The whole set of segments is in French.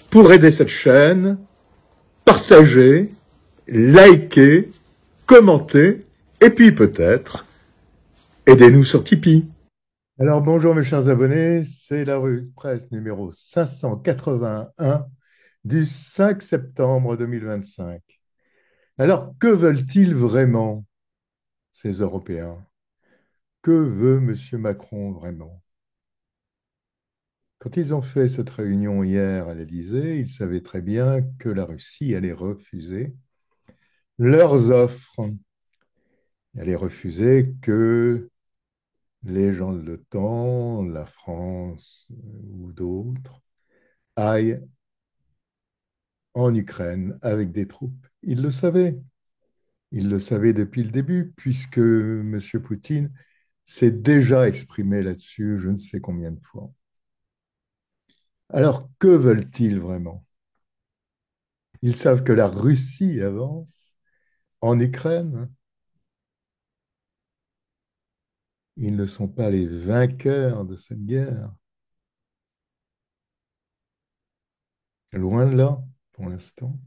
Pour aider cette chaîne, partagez, likez, commentez, et puis peut-être, aidez-nous sur Tipeee. Alors bonjour mes chers abonnés, c'est la revue de presse numéro 581 du 5 septembre 2025. Alors que veulent-ils vraiment, ces Européens? Que veut M. Macron vraiment? Quand ils ont fait cette réunion hier à l'Élysée, ils savaient très bien que la Russie allait refuser leurs offres. Elle allait refuser que les gens de l'OTAN, la France ou d'autres aillent en Ukraine avec des troupes. Ils le savaient. Ils le savaient depuis le début, puisque M. Poutine s'est déjà exprimé là-dessus je ne sais combien de fois. Alors, que veulent-ils vraiment? Ils savent que la Russie avance en Ukraine. Ils ne sont pas les vainqueurs de cette guerre. Loin de là, pour l'instant.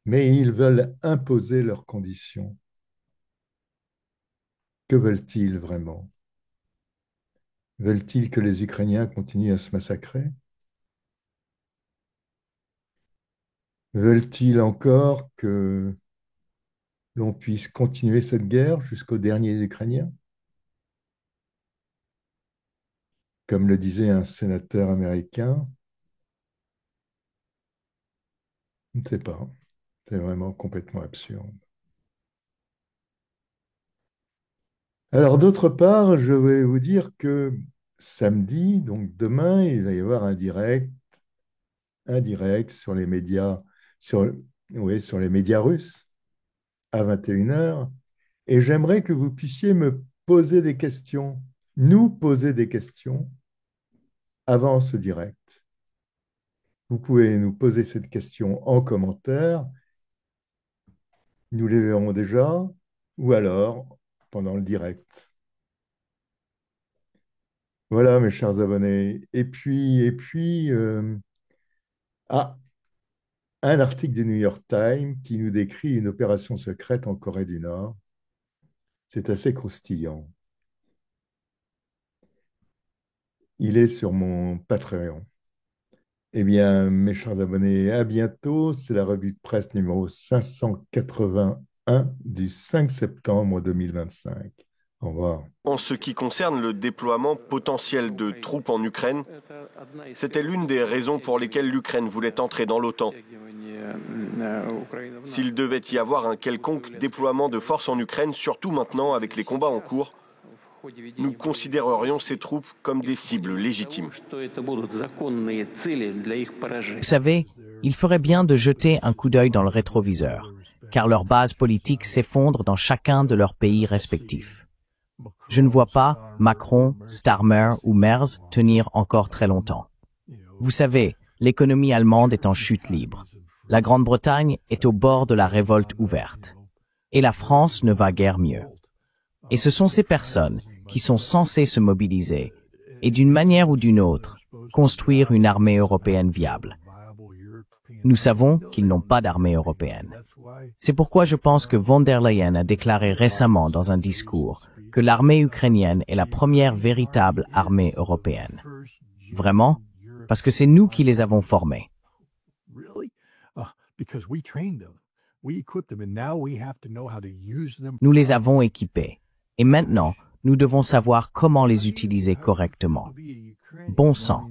Mais ils veulent imposer leurs conditions. Que veulent-ils vraiment? Veulent-ils que les Ukrainiens continuent à se massacrer? Veulent-ils encore que l'on puisse continuer cette guerre jusqu'aux derniers Ukrainiens? Comme le disait un sénateur américain, je ne sais pas, c'est vraiment complètement absurde. Alors d'autre part, je voulais vous dire que samedi, donc demain, il va y avoir un direct sur les médias, oui, sur les médias russes à 21h. Et j'aimerais que vous puissiez me poser des questions, nous poser des questions avant ce direct. Vous pouvez nous poser cette question en commentaire, nous les verrons déjà, ou alors pendant le direct. Voilà, mes chers abonnés. Ah, un article du New York Times qui nous décrit une opération secrète en Corée du Nord. C'est assez croustillant. Il est sur mon Patreon. Eh bien, mes chers abonnés, à bientôt. C'est la revue de presse numéro 581 du 5 septembre 2025. Au revoir. En ce qui concerne le déploiement potentiel de troupes en Ukraine, c'était l'une des raisons pour lesquelles l'Ukraine voulait entrer dans l'OTAN. S'il devait y avoir un quelconque déploiement de forces en Ukraine, surtout maintenant avec les combats en cours, nous considérerions ces troupes comme des cibles légitimes. Vous savez, il ferait bien de jeter un coup d'œil dans le rétroviseur, car leurs bases politiques s'effondrent dans chacun de leurs pays respectifs. Je ne vois pas Macron, Starmer ou Merz tenir encore très longtemps. Vous savez, l'économie allemande est en chute libre. La Grande-Bretagne est au bord de la révolte ouverte. Et la France ne va guère mieux. Et ce sont ces personnes qui sont censées se mobiliser et d'une manière ou d'une autre, construire une armée européenne viable. Nous savons qu'ils n'ont pas d'armée européenne. C'est pourquoi je pense que von der Leyen a déclaré récemment dans un discours que l'armée ukrainienne est la première véritable armée européenne. Vraiment? Parce que c'est nous qui les avons formés. Nous les avons équipés. Et maintenant, nous devons savoir comment les utiliser correctement. Bon sang.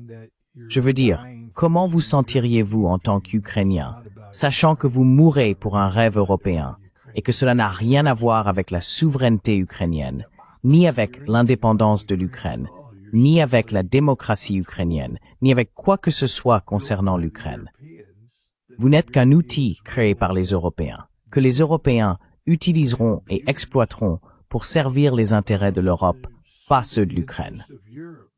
Je veux dire, comment vous sentiriez-vous en tant qu'Ukrainien, sachant que vous mourrez pour un rêve européen et que cela n'a rien à voir avec la souveraineté ukrainienne, ni avec l'indépendance de l'Ukraine, ni avec la démocratie ukrainienne, ni avec quoi que ce soit concernant l'Ukraine. Vous n'êtes qu'un outil créé par les Européens, que les Européens utiliseront et exploiteront pour servir les intérêts de l'Europe, pas ceux de l'Ukraine.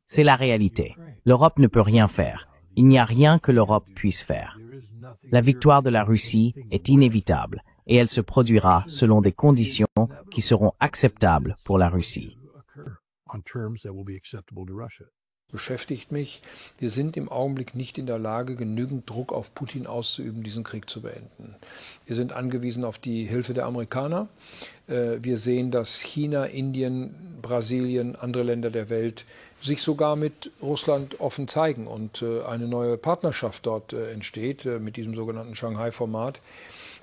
C'est la réalité. L'Europe ne peut rien faire. Il n'y a rien que l'Europe puisse faire. La victoire de la Russie est inévitable et elle se produira selon des conditions qui seront acceptables pour la Russie. Beschäftigt mich. Wir sind im Augenblick nicht in der Lage, genügend Druck auf Putin auszuüben, diesen Krieg zu beenden. Wir sind angewiesen auf die Hilfe der Amerikaner. Wir sehen, dass China, Indien, Brasilien, andere Länder der Welt sich sogar mit Russland offen zeigen und eine neue Partnerschaft dort entsteht mit diesem sogenannten Shanghai-Format.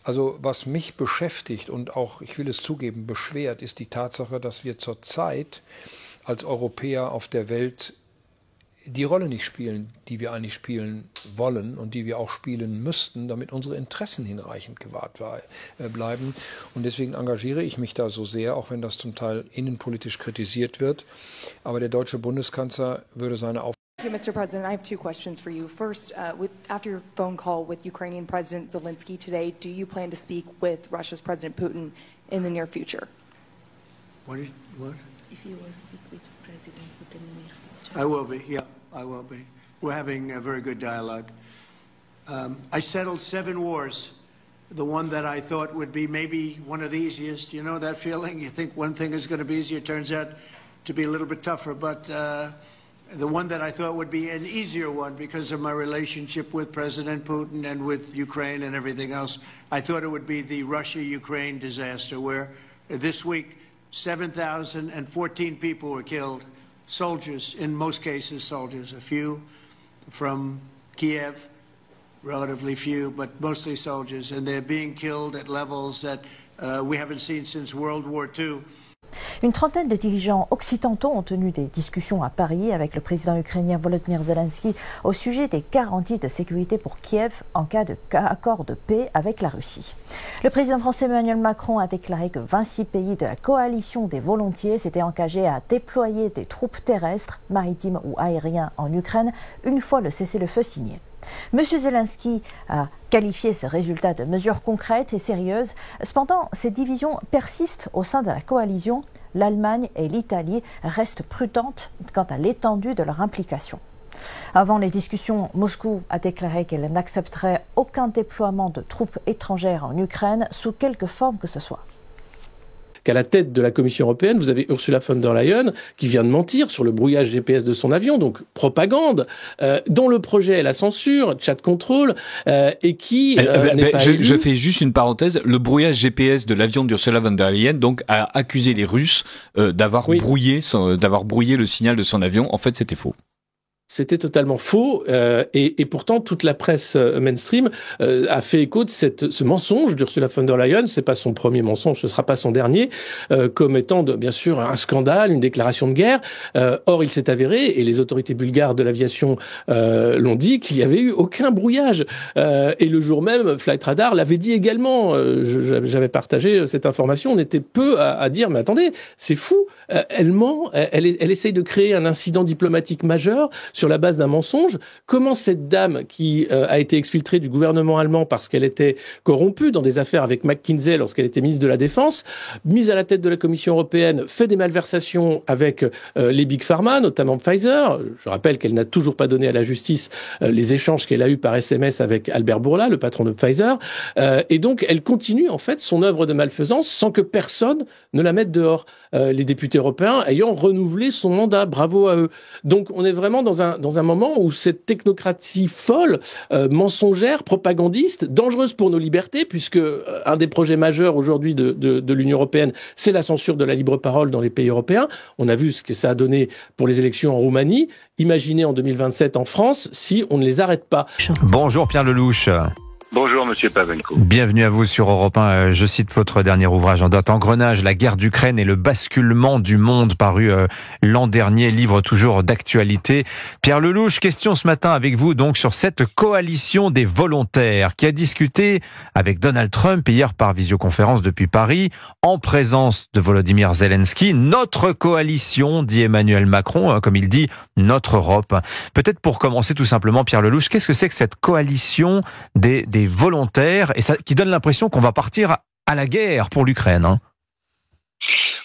Also was mich beschäftigt und auch, ich will es zugeben, beschwert, ist die Tatsache, dass wir zurzeit als Europäer auf der Welt die Rolle nicht spielen, die wir eigentlich spielen wollen und die wir auch spielen müssten, damit unsere Interessen hinreichend gewahrt bleiben. Und deswegen engagiere ich mich da so sehr, auch wenn das zum Teil innenpolitisch kritisiert wird. Aber der deutsche Bundeskanzler würde seine Aufgabe. Thank you, Mr. President. I have two questions for you. First, after your phone call with Ukrainian President Zelensky today, do you plan to speak with Russia's President Putin in the near future? What? If you will speak with President Putin in the near future. I will be, yeah, I will be. We're having a very good dialogue. I settled 7 wars. The one that I thought would be maybe one of the easiest. You know that feeling? You think one thing is going to be easier, it turns out to be a little bit tougher. But the one that I thought would be an easier one because of my relationship with President Putin and with Ukraine and everything else, I thought it would be the Russia-Ukraine disaster where this week 7,014 people were killed. Soldiers, in most cases soldiers, a few from Kiev, relatively few, but mostly soldiers, and they're being killed at levels that we haven't seen since World War II. Une trentaine de dirigeants occidentaux ont tenu des discussions à Paris avec le président ukrainien Volodymyr Zelensky au sujet des garanties de sécurité pour Kiev en cas d'accord de paix avec la Russie. Le président français Emmanuel Macron a déclaré que 26 pays de la coalition des volontiers s'étaient engagés à déployer des troupes terrestres, maritimes ou aériennes en Ukraine une fois le cessez-le-feu signé. M. Zelensky a qualifié ce résultat de mesures concrètes et sérieuses. Cependant, ces divisions persistent au sein de la coalition. L'Allemagne et l'Italie restent prudentes quant à l'étendue de leur implication. Avant les discussions, Moscou a déclaré qu'elle n'accepterait aucun déploiement de troupes étrangères en Ukraine sous quelque forme que ce soit. Qu'à la tête de la Commission européenne, vous avez Ursula von der Leyen qui vient de mentir sur le brouillage GPS de son avion, donc propagande, dont le projet est la censure, chat control, et qui n'est pas élu. Je fais juste une parenthèse. Le brouillage GPS de l'avion d'Ursula von der Leyen donc a accusé les Russes d'avoir brouillé le signal de son avion. En fait, c'était faux. C'était totalement faux, et pourtant toute la presse mainstream a fait écho de ce mensonge d'Ursula von der Leyen. C'est pas son premier mensonge, ce sera pas son dernier, comme étant bien sûr un scandale, une déclaration de guerre. Or, il s'est avéré, et les autorités bulgares de l'aviation l'ont dit, qu'il y avait eu aucun brouillage. Et le jour même, Flight Radar l'avait dit également. J'avais partagé cette information. On était peu à dire, mais attendez, c'est fou. Elle ment. Elle essaye de créer un incident diplomatique majeur sur la base d'un mensonge. Comment cette dame qui a été exfiltrée du gouvernement allemand parce qu'elle était corrompue dans des affaires avec McKinsey lorsqu'elle était ministre de la Défense, mise à la tête de la Commission européenne, fait des malversations avec les Big Pharma, notamment Pfizer. Je rappelle qu'elle n'a toujours pas donné à la justice les échanges qu'elle a eus par SMS avec Albert Bourla, le patron de Pfizer. Et donc, elle continue en fait son œuvre de malfaisance sans que personne ne la mette dehors. Les députés européens ayant renouvelé son mandat. Bravo à eux. Donc, on est vraiment dans un moment où cette technocratie folle, mensongère, propagandiste, dangereuse pour nos libertés, puisque un des projets majeurs aujourd'hui de l'Union européenne, c'est la censure de la libre parole dans les pays européens. On a vu ce que ça a donné pour les élections en Roumanie. Imaginez en 2027 en France si on ne les arrête pas. Bonjour Pierre Lelouch. Bonjour Monsieur Pavenko. Bienvenue à vous sur Europe 1. Je cite votre dernier ouvrage en date, Engrenage, la guerre d'Ukraine et le basculement du monde, paru l'an dernier, livre toujours d'actualité. Pierre Lelouch, question ce matin avec vous donc sur cette coalition des volontaires qui a discuté avec Donald Trump hier par visioconférence depuis Paris, en présence de Volodymyr Zelensky. Notre coalition, dit Emmanuel Macron, comme il dit, notre Europe. Peut-être pour commencer tout simplement, Pierre Lelouch, qu'est-ce que c'est que cette coalition des volontaires et ça, qui donne l'impression qu'on va partir à la guerre pour l'Ukraine, hein?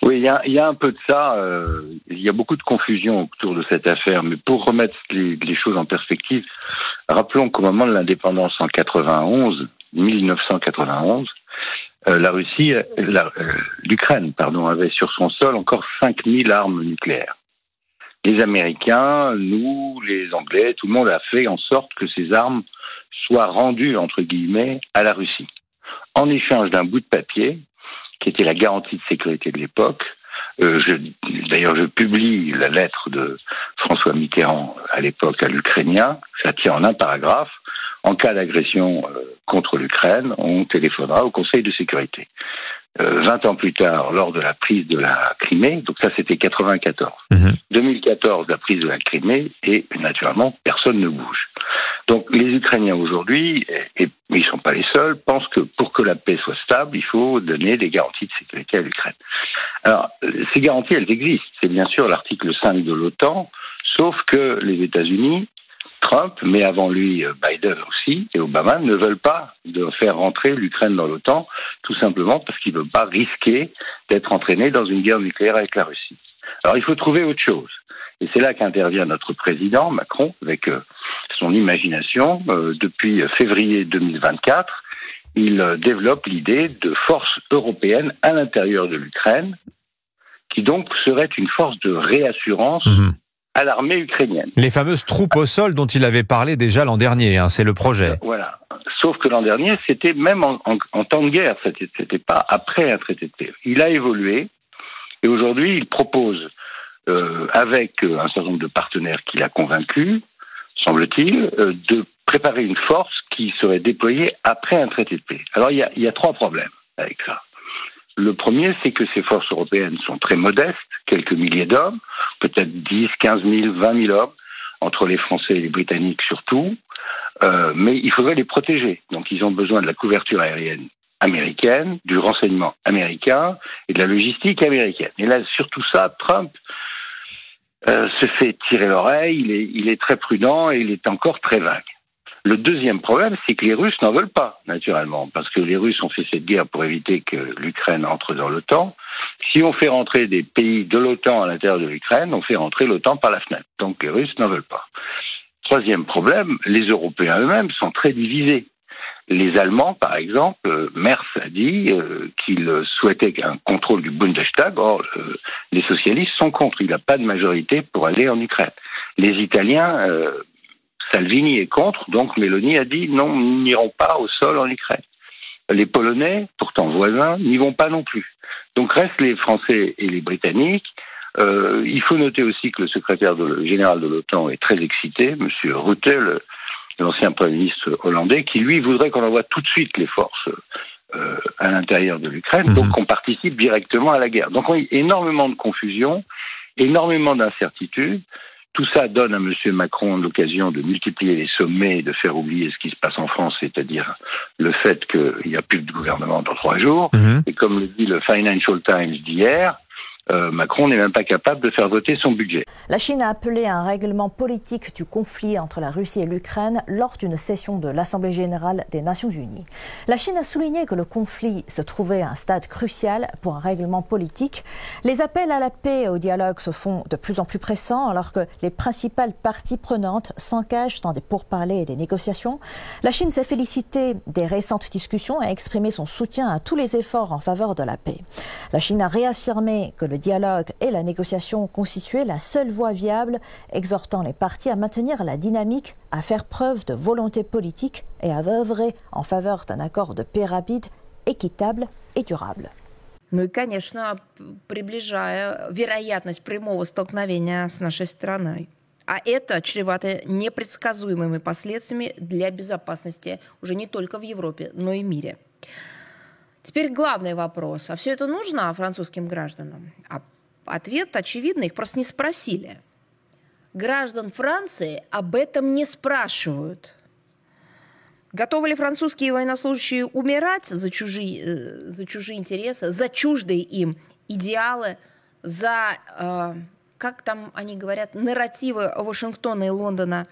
Oui, il y a un peu de ça. Il y a beaucoup de confusion autour de cette affaire, mais pour remettre les choses en perspective, rappelons qu'au moment de l'indépendance en 1991, l'Ukraine, avait sur son sol encore 5000 armes nucléaires. Les Américains, nous, les Anglais, tout le monde a fait en sorte que ces armes soient rendues, entre guillemets, à la Russie. En échange d'un bout de papier, qui était la garantie de sécurité de l'époque. D'ailleurs, je publie la lettre de François Mitterrand à l'époque à l'Ukrainien. Ça tient en un paragraphe. En cas d'agression contre l'Ukraine, on téléphonera au Conseil de sécurité. 20 ans plus tard, lors de la prise de la Crimée, donc ça c'était 94. 2014, la prise de la Crimée, et naturellement, personne ne bouge. Donc les Ukrainiens aujourd'hui, et ils ne sont pas les seuls, pensent que pour que la paix soit stable, il faut donner des garanties de sécurité à l'Ukraine. Alors, ces garanties, elles existent. C'est bien sûr l'article 5 de l'OTAN, sauf que les États-Unis, Trump, mais avant lui Biden aussi, et Obama, ne veulent pas de faire rentrer l'Ukraine dans l'OTAN, tout simplement parce qu'ils ne veulent pas risquer d'être entraînés dans une guerre nucléaire avec la Russie. Alors il faut trouver autre chose. Et c'est là qu'intervient notre président, Macron, avec son imagination. Depuis février 2024, il développe l'idée de forces européennes à l'intérieur de l'Ukraine, qui donc serait une force de réassurance à l'armée ukrainienne. Les fameuses troupes au sol dont il avait parlé déjà l'an dernier, hein, c'est le projet. Voilà. Sauf que l'an dernier, c'était même en temps de guerre, c'était pas après un traité de paix. Il a évolué, et aujourd'hui, il propose, avec un certain nombre de partenaires qu'il a convaincus, semble-t-il, de préparer une force qui serait déployée après un traité de paix. Alors, il y a trois problèmes avec ça. Le premier, c'est que ces forces européennes sont très modestes, quelques milliers d'hommes, peut-être 10, 15 000, 20 000 hommes, entre les Français et les Britanniques surtout, mais il faudrait les protéger. Donc ils ont besoin de la couverture aérienne américaine, du renseignement américain et de la logistique américaine. Et là, surtout ça, Trump se fait tirer l'oreille, il est très prudent et il est encore très vague. Le deuxième problème, c'est que les Russes n'en veulent pas, naturellement, parce que les Russes ont fait cette guerre pour éviter que l'Ukraine entre dans l'OTAN. Si on fait rentrer des pays de l'OTAN à l'intérieur de l'Ukraine, on fait rentrer l'OTAN par la fenêtre. Donc les Russes n'en veulent pas. Troisième problème, les Européens eux-mêmes sont très divisés. Les Allemands, par exemple, Merz a dit qu'il souhaitait un contrôle du Bundestag. Or, les socialistes sont contre. Il n'a pas de majorité pour aller en Ukraine. Les Italiens... Salvini est contre, donc Meloni a dit non, nous n'irons pas au sol en Ukraine. Les Polonais, pourtant voisins, n'y vont pas non plus. Donc restent les Français et les Britanniques. Il faut noter aussi que le secrétaire général de l'OTAN est très excité, M. Rutte, l'ancien Premier ministre hollandais, qui lui voudrait qu'on envoie tout de suite les forces à l'intérieur de l'Ukraine, donc qu'on participe directement à la guerre. Donc il y a énormément de confusion, énormément d'incertitudes. Tout ça donne à M. Macron l'occasion de multiplier les sommets et de faire oublier ce qui se passe en France, c'est-à-dire le fait qu'il n'y a plus de gouvernement dans 3 jours. Et comme le dit le Financial Times d'hier, Macron n'est même pas capable de faire voter son budget. La Chine a appelé à un règlement politique du conflit entre la Russie et l'Ukraine lors d'une session de l'Assemblée générale des Nations unies. La Chine a souligné que le conflit se trouvait à un stade crucial pour un règlement politique. Les appels à la paix et au dialogue se font de plus en plus pressants alors que les principales parties prenantes s'engagent dans des pourparlers et des négociations. La Chine s'est félicitée des récentes discussions et a exprimé son soutien à tous les efforts en faveur de la paix. La Chine a réaffirmé que le dialogue et la négociation constituaient la seule voie viable, exhortant les parties à maintenir la dynamique, à faire preuve de volonté politique et à œuvrer en faveur d'un accord de paix rapide, équitable et durable. Ну и, конечно, приближая вероятность прямого столкновения с нашей страной. А это чревато непредсказуемыми последствиями для безопасности уже не только в Европе, но и в мире. Теперь главный вопрос. А все это нужно французским гражданам? А ответ очевидный, их просто не спросили. Граждан Франции об этом не спрашивают. Готовы ли французские военнослужащие умирать за чужие интересы, за чуждые им идеалы, за, как там они говорят, нарративы Вашингтона и Лондона,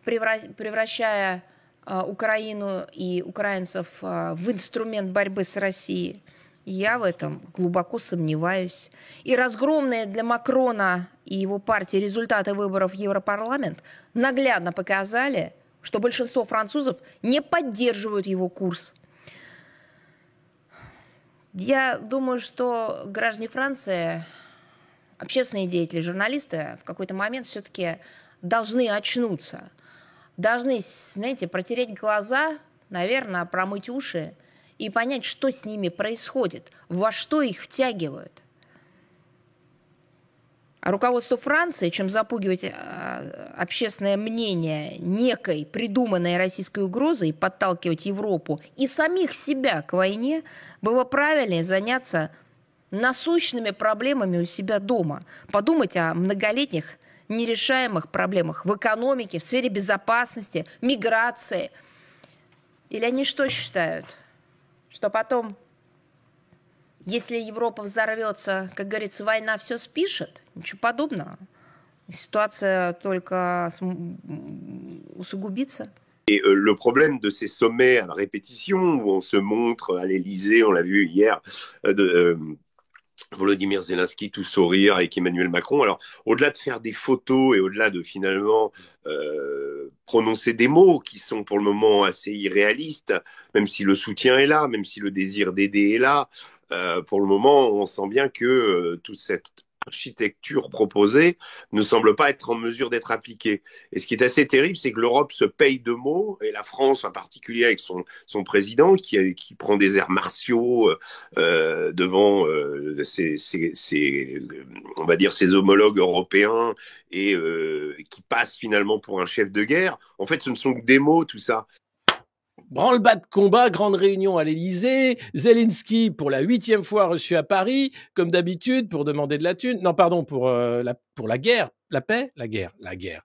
превращая Украину и украинцев в инструмент борьбы с Россией? Я в этом глубоко сомневаюсь. И разгромные для Макрона и его партии результаты выборов в Европарламент наглядно показали, что большинство французов не поддерживают его курс. Я думаю, что граждане Франции общественные деятели, журналисты в какой-то момент все-таки должны очнуться. Должны, знаете, протереть глаза, наверное, промыть уши и понять, что с ними происходит, во что их втягивают. А руководству Франции, чем запугивать общественное мнение некой придуманной российской угрозой и подталкивать Европу и самих себя к войне, было правильнее заняться насущными проблемами у себя дома. Подумать о многолетних нерешаемых проблемах в экономике, в сфере безопасности, миграции. Или они что считают? Что потом, если Европа взорвется, как говорится, война все спишет? Ничего подобного. Ситуация только усугубится. Et le problème de ces sommets à la répétition, où on se montre à l'Élysée, on l'a vu hier, Volodymyr Zelensky tout sourire avec Emmanuel Macron. Alors, au-delà de faire des photos et au-delà de finalement prononcer des mots qui sont pour le moment assez irréalistes, même si le soutien est là, même si le désir d'aider est là, pour le moment, on sent bien que toute cette architecture proposée ne semble pas être en mesure d'être appliquée. Et ce qui est assez terrible, c'est que l'Europe se paye de mots, et la France en particulier avec son président qui prend des airs martiaux devant on va dire ses homologues européens et qui passe finalement pour un chef de guerre. En fait, ce ne sont que des mots, tout ça. Branle-bas de combat, grande réunion à l'Élysée, Zelensky pour la 8e fois reçu à Paris, comme d'habitude, pour demander de la thune. Non, pardon, pour la guerre, la paix, la guerre.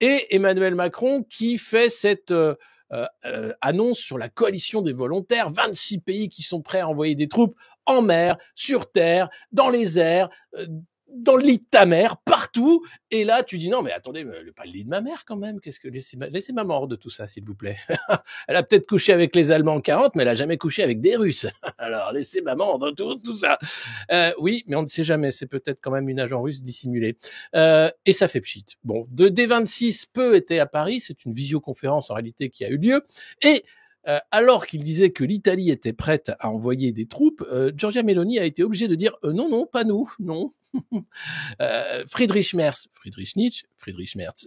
Et Emmanuel Macron qui fait cette annonce sur la coalition des volontaires, 26 pays qui sont prêts à envoyer des troupes en mer, sur terre, dans les airs, dans le lit de ta mère, partout. Et là, tu dis non, mais attendez, pas le lit de ma mère quand même. Laissez maman hors de tout ça, s'il vous plaît. Elle a peut-être couché avec les Allemands en 40, mais elle a jamais couché avec des Russes. Alors, laissez maman hors de tout ça. Oui, mais on ne sait jamais. C'est peut-être quand même une agent russe dissimulée. Et ça fait pchit. Bon, D26 peu était à Paris. C'est une visioconférence en réalité qui a eu lieu. Et alors qu'il disait que l'Italie était prête à envoyer des troupes, Giorgia Meloni a été obligée de dire non, pas nous, non. Friedrich Merz,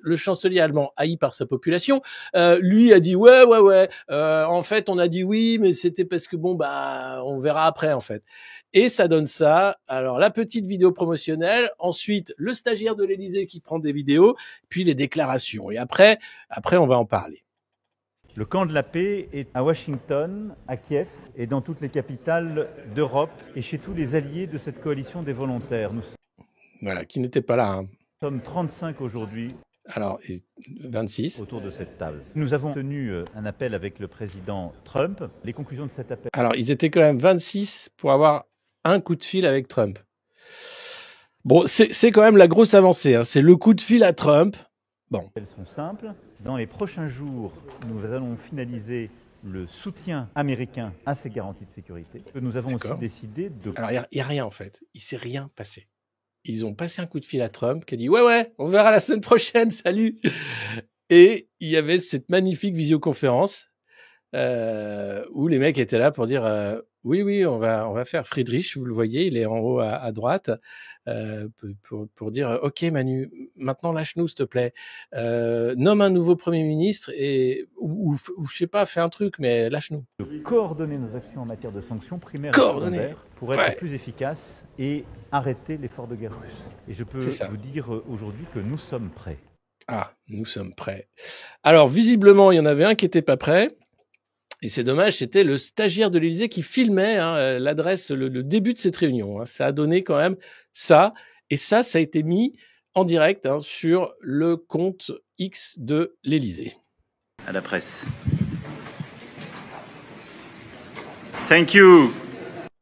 le chancelier allemand haï par sa population, lui a dit ouais. En fait, on a dit oui, mais c'était parce que on verra après en fait. Et ça donne ça. Alors la petite vidéo promotionnelle, ensuite le stagiaire de l'Élysée qui prend des vidéos, puis les déclarations. Et après, on va en parler. Le camp de la paix est à Washington, à Kiev et dans toutes les capitales d'Europe et chez tous les alliés de cette coalition des volontaires. Voilà, qui n'étaient pas là. Hein. Nous sommes 35 aujourd'hui. Alors, 26. Autour de cette table. Nous avons tenu un appel avec le président Trump. Les conclusions de cet appel. Alors, ils étaient quand même 26 pour avoir un coup de fil avec Trump. Bon, c'est quand même la grosse avancée. Hein. C'est le coup de fil à Trump. Bon. Elles sont simples. Dans les prochains jours, nous allons finaliser le soutien américain à ces garanties de sécurité. Nous avons aussi décidé de... Alors, il n'y a rien en fait. Il ne s'est rien passé. Ils ont passé un coup de fil à Trump qui a dit « Ouais, on verra la semaine prochaine, salut !» Et il y avait cette magnifique visioconférence où les mecs étaient là pour dire oui, on va faire Friedrich, vous le voyez, il est en haut à droite, pour dire ok Manu, maintenant lâche-nous s'il te plaît, nomme un nouveau Premier ministre et ou je sais pas, fais un truc mais lâche-nous. De coordonner nos actions en matière de sanctions primaires et secondaires pour être plus efficaces et arrêter l'effort de guerre russe. Et je peux vous dire aujourd'hui que nous sommes prêts. Ah, nous sommes prêts. Alors visiblement il y en avait un qui était pas prêt. Et c'est dommage, c'était le stagiaire de l'Élysée qui filmait l'adresse, le début de cette réunion. Hein. Ça a donné quand même ça. Et ça a été mis en direct sur le compte X de l'Élysée. À la presse. Thank you.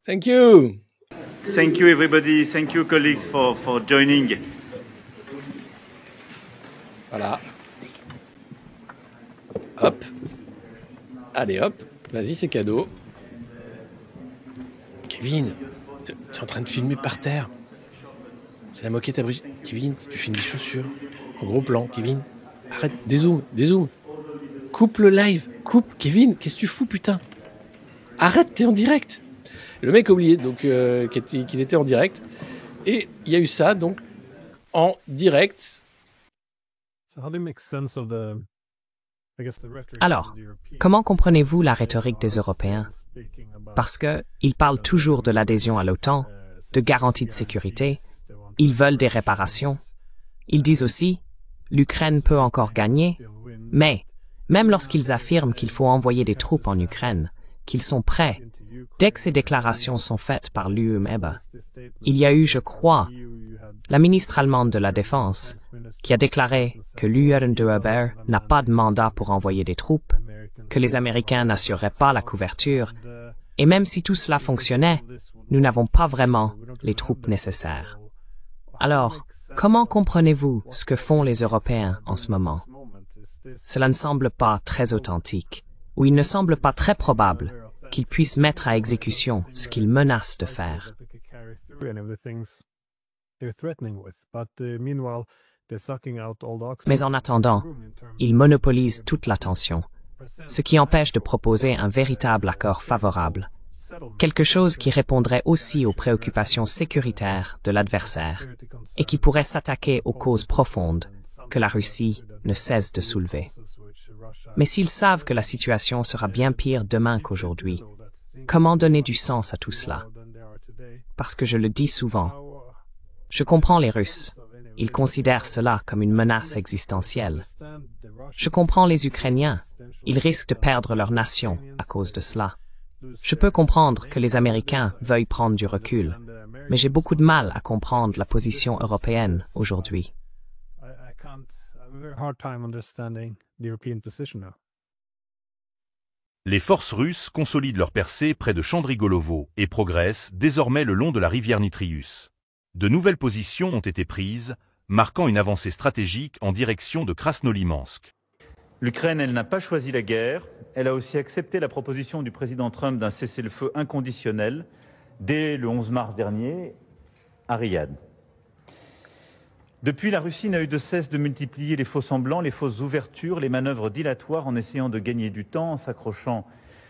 Thank you. Thank you everybody. Thank you colleagues for joining. Voilà. Hop. Allez hop, vas-y, c'est cadeau. Kevin, tu es en train de filmer par terre. C'est la moquette à Brigitte. Kevin, tu filmes des chaussures. En gros plan, Kevin. Arrête, dézoome. Coupe le live. Kevin, qu'est-ce que tu fous, putain? Arrête, t'es en direct. Le mec a oublié donc qu'il était en direct. Et il y a eu ça, donc, en direct. Alors, comment comprenez-vous la rhétorique des Européens? Parce qu'ils parlent toujours de l'adhésion à l'OTAN, de garanties de sécurité, ils veulent des réparations. Ils disent aussi, l'Ukraine peut encore gagner, mais même lorsqu'ils affirment qu'il faut envoyer des troupes en Ukraine, qu'ils sont prêts, dès que ces déclarations sont faites par l'UMEBA, il y a eu, je crois, la ministre allemande de la Défense qui a déclaré que l'UNDOER n'a pas de mandat pour envoyer des troupes, que les Américains n'assureraient pas la couverture, et même si tout cela fonctionnait, nous n'avons pas vraiment les troupes nécessaires. Alors, comment comprenez-vous ce que font les Européens en ce moment? Cela ne semble pas très authentique, ou il ne semble pas très probable qu'ils puissent mettre à exécution ce qu'ils menacent de faire. Mais en attendant, ils monopolisent toute l'attention, ce qui empêche de proposer un véritable accord favorable, quelque chose qui répondrait aussi aux préoccupations sécuritaires de l'adversaire et qui pourrait s'attaquer aux causes profondes que la Russie ne cesse de soulever. Mais s'ils savent que la situation sera bien pire demain qu'aujourd'hui, comment donner du sens à tout cela? Parce que je le dis souvent, je comprends les Russes. Ils considèrent cela comme une menace existentielle. Je comprends les Ukrainiens. Ils risquent de perdre leur nation à cause de cela. Je peux comprendre que les Américains veuillent prendre du recul, mais j'ai beaucoup de mal à comprendre la position européenne aujourd'hui. Les forces russes consolident leur percée près de Chandrigolovo et progressent désormais le long de la rivière Nitrius. De nouvelles positions ont été prises, marquant une avancée stratégique en direction de Krasnolimansk. L'Ukraine, elle n'a pas choisi la guerre. Elle a aussi accepté la proposition du président Trump d'un cessez-le-feu inconditionnel dès le 11 mars dernier à Riyad. Depuis, la Russie n'a eu de cesse de multiplier les faux semblants, les fausses ouvertures, les manœuvres dilatoires en essayant de gagner du temps, en s'accrochant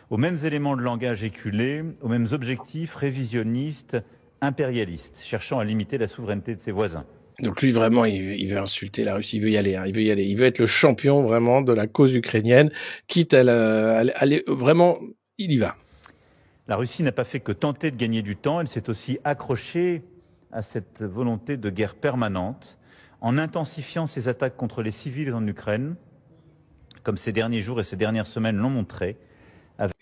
aux mêmes éléments de langage éculés, aux mêmes objectifs révisionnistes, impérialistes, cherchant à limiter la souveraineté de ses voisins. Donc lui, vraiment, il veut insulter la Russie, il veut y aller, il veut y aller. Il veut être le champion, vraiment, de la cause ukrainienne, quitte à aller vraiment, il y va. La Russie n'a pas fait que tenter de gagner du temps, elle s'est aussi accrochée à cette volonté de guerre permanente, en intensifiant ses attaques contre les civils en Ukraine, comme ces derniers jours et ces dernières semaines l'ont montré.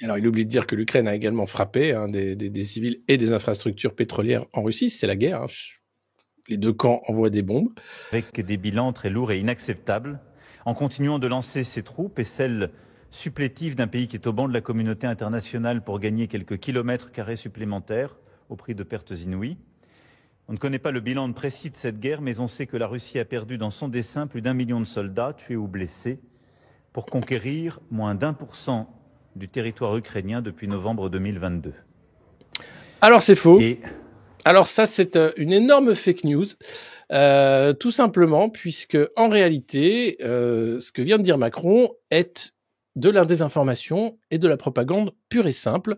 Alors, il oublie de dire que l'Ukraine a également frappé des civils et des infrastructures pétrolières en Russie. C'est la guerre. Les deux camps envoient des bombes. Avec des bilans très lourds et inacceptables, en continuant de lancer ses troupes et celles supplétives d'un pays qui est au banc de la communauté internationale pour gagner quelques kilomètres carrés supplémentaires au prix de pertes inouïes. On ne connaît pas le bilan précis de cette guerre, mais on sait que la Russie a perdu dans son dessein plus d'1 million de soldats tués ou blessés pour conquérir moins d'1% du territoire ukrainien depuis novembre 2022. Alors c'est faux. Alors ça, c'est une énorme fake news, tout simplement, puisque en réalité, ce que vient de dire Macron est de la désinformation et de la propagande pure et simple.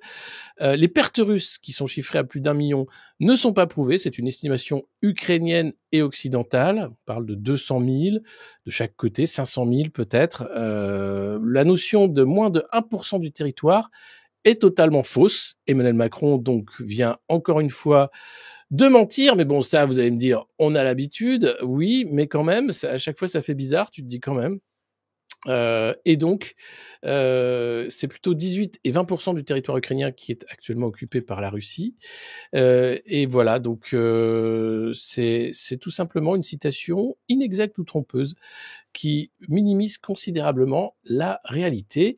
Les pertes russes, qui sont chiffrées à plus d'1 million, ne sont pas prouvées. C'est une estimation ukrainienne et occidentale. On parle de 200 000 de chaque côté, 500 000 peut-être. La notion de moins de 1% du territoire est totalement fausse. Emmanuel Macron, donc, vient encore une fois de mentir. Mais bon, ça, vous allez me dire, on a l'habitude. Oui, mais quand même, à chaque fois, ça fait bizarre. Tu te dis quand même. Et donc, c'est plutôt 18 et 20% du territoire ukrainien qui est actuellement occupé par la Russie. Et voilà, donc c'est tout simplement une citation inexacte ou trompeuse qui minimise considérablement la réalité.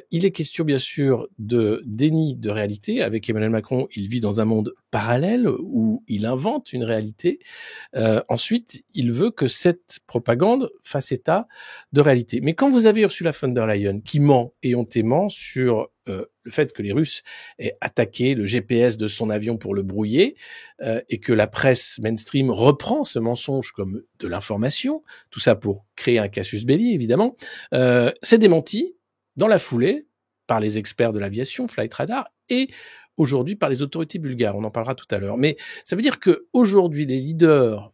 Il est question bien sûr de déni de réalité. Avec Emmanuel Macron, il vit dans un monde parallèle où il invente une réalité. Ensuite, il veut que cette propagande fasse état de réalité. Mais quand vous avez Ursula von der Leyen qui ment éhontément sur le fait que les Russes aient attaqué le GPS de son avion pour le brouiller, et que la presse mainstream reprend ce mensonge comme de l'information, tout ça pour créer un casus belli, évidemment, c'est démenti dans la foulée par les experts de l'aviation, Flight Radar, et aujourd'hui par les autorités bulgares. On en parlera tout à l'heure. Mais ça veut dire que aujourd'hui, les leaders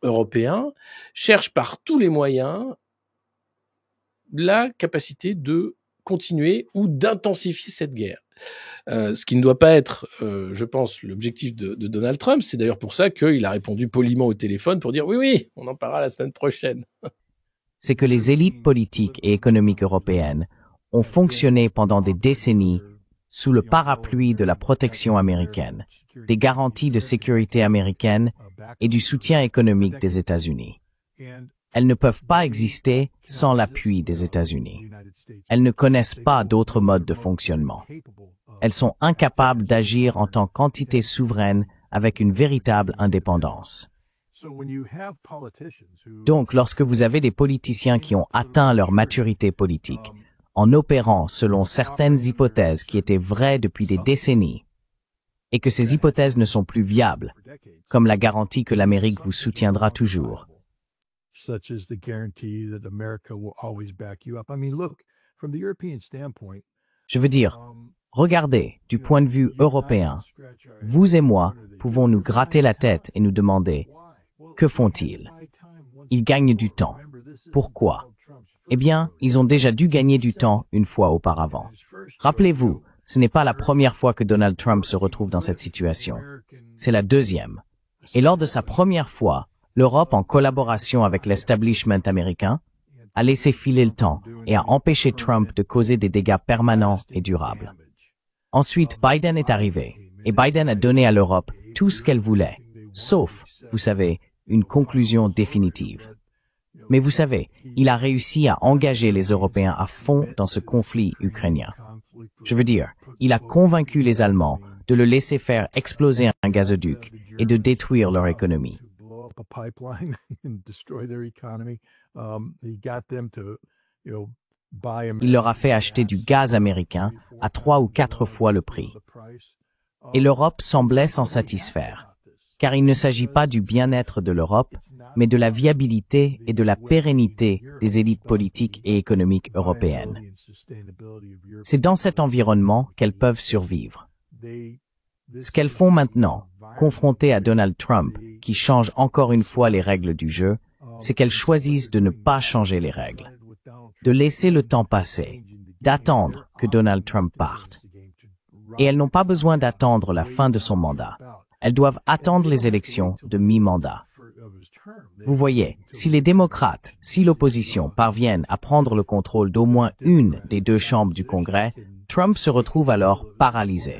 européens cherchent par tous les moyens la capacité de continuer ou d'intensifier cette guerre. Ce qui ne doit pas être, je pense, l'objectif de Donald Trump. C'est d'ailleurs pour ça qu'il a répondu poliment au téléphone pour dire oui, on en parlera la semaine prochaine. C'est que les élites politiques et économiques européennes ont fonctionné pendant des décennies sous le parapluie de la protection américaine, des garanties de sécurité américaines et du soutien économique des États-Unis. Elles ne peuvent pas exister sans l'appui des États-Unis. Elles ne connaissent pas d'autres modes de fonctionnement. Elles sont incapables d'agir en tant qu'entité souveraine avec une véritable indépendance. Donc, lorsque vous avez des politiciens qui ont atteint leur maturité politique, en opérant selon certaines hypothèses qui étaient vraies depuis des décennies, et que ces hypothèses ne sont plus viables, comme la garantie que l'Amérique vous soutiendra toujours, je veux dire, regardez, du point de vue européen, vous et moi pouvons nous gratter la tête et nous demander, que font-ils? Ils gagnent du temps. Pourquoi? Eh bien, ils ont déjà dû gagner du temps une fois auparavant. Rappelez-vous, ce n'est pas la première fois que Donald Trump se retrouve dans cette situation. C'est la deuxième. Et lors de sa première fois, l'Europe, en collaboration avec l'establishment américain, a laissé filer le temps et a empêché Trump de causer des dégâts permanents et durables. Ensuite, Biden est arrivé, et Biden a donné à l'Europe tout ce qu'elle voulait, sauf, vous savez, une conclusion définitive. Mais vous savez, il a réussi à engager les Européens à fond dans ce conflit ukrainien. Je veux dire, il a convaincu les Allemands de le laisser faire exploser un gazoduc et de détruire leur économie. Il leur a fait acheter du gaz américain à 3 ou 4 fois le prix. Et l'Europe semblait s'en satisfaire, car il ne s'agit pas du bien-être de l'Europe, mais de la viabilité et de la pérennité des élites politiques et économiques européennes. C'est dans cet environnement qu'elles peuvent survivre. Ce qu'elles font maintenant, confrontées à Donald Trump, qui change encore une fois les règles du jeu, c'est qu'elles choisissent de ne pas changer les règles, de laisser le temps passer, d'attendre que Donald Trump parte. Et elles n'ont pas besoin d'attendre la fin de son mandat. Elles doivent attendre les élections de mi-mandat. Vous voyez, si les démocrates, si l'opposition parviennent à prendre le contrôle d'au moins une des deux chambres du Congrès, Trump se retrouve alors paralysé.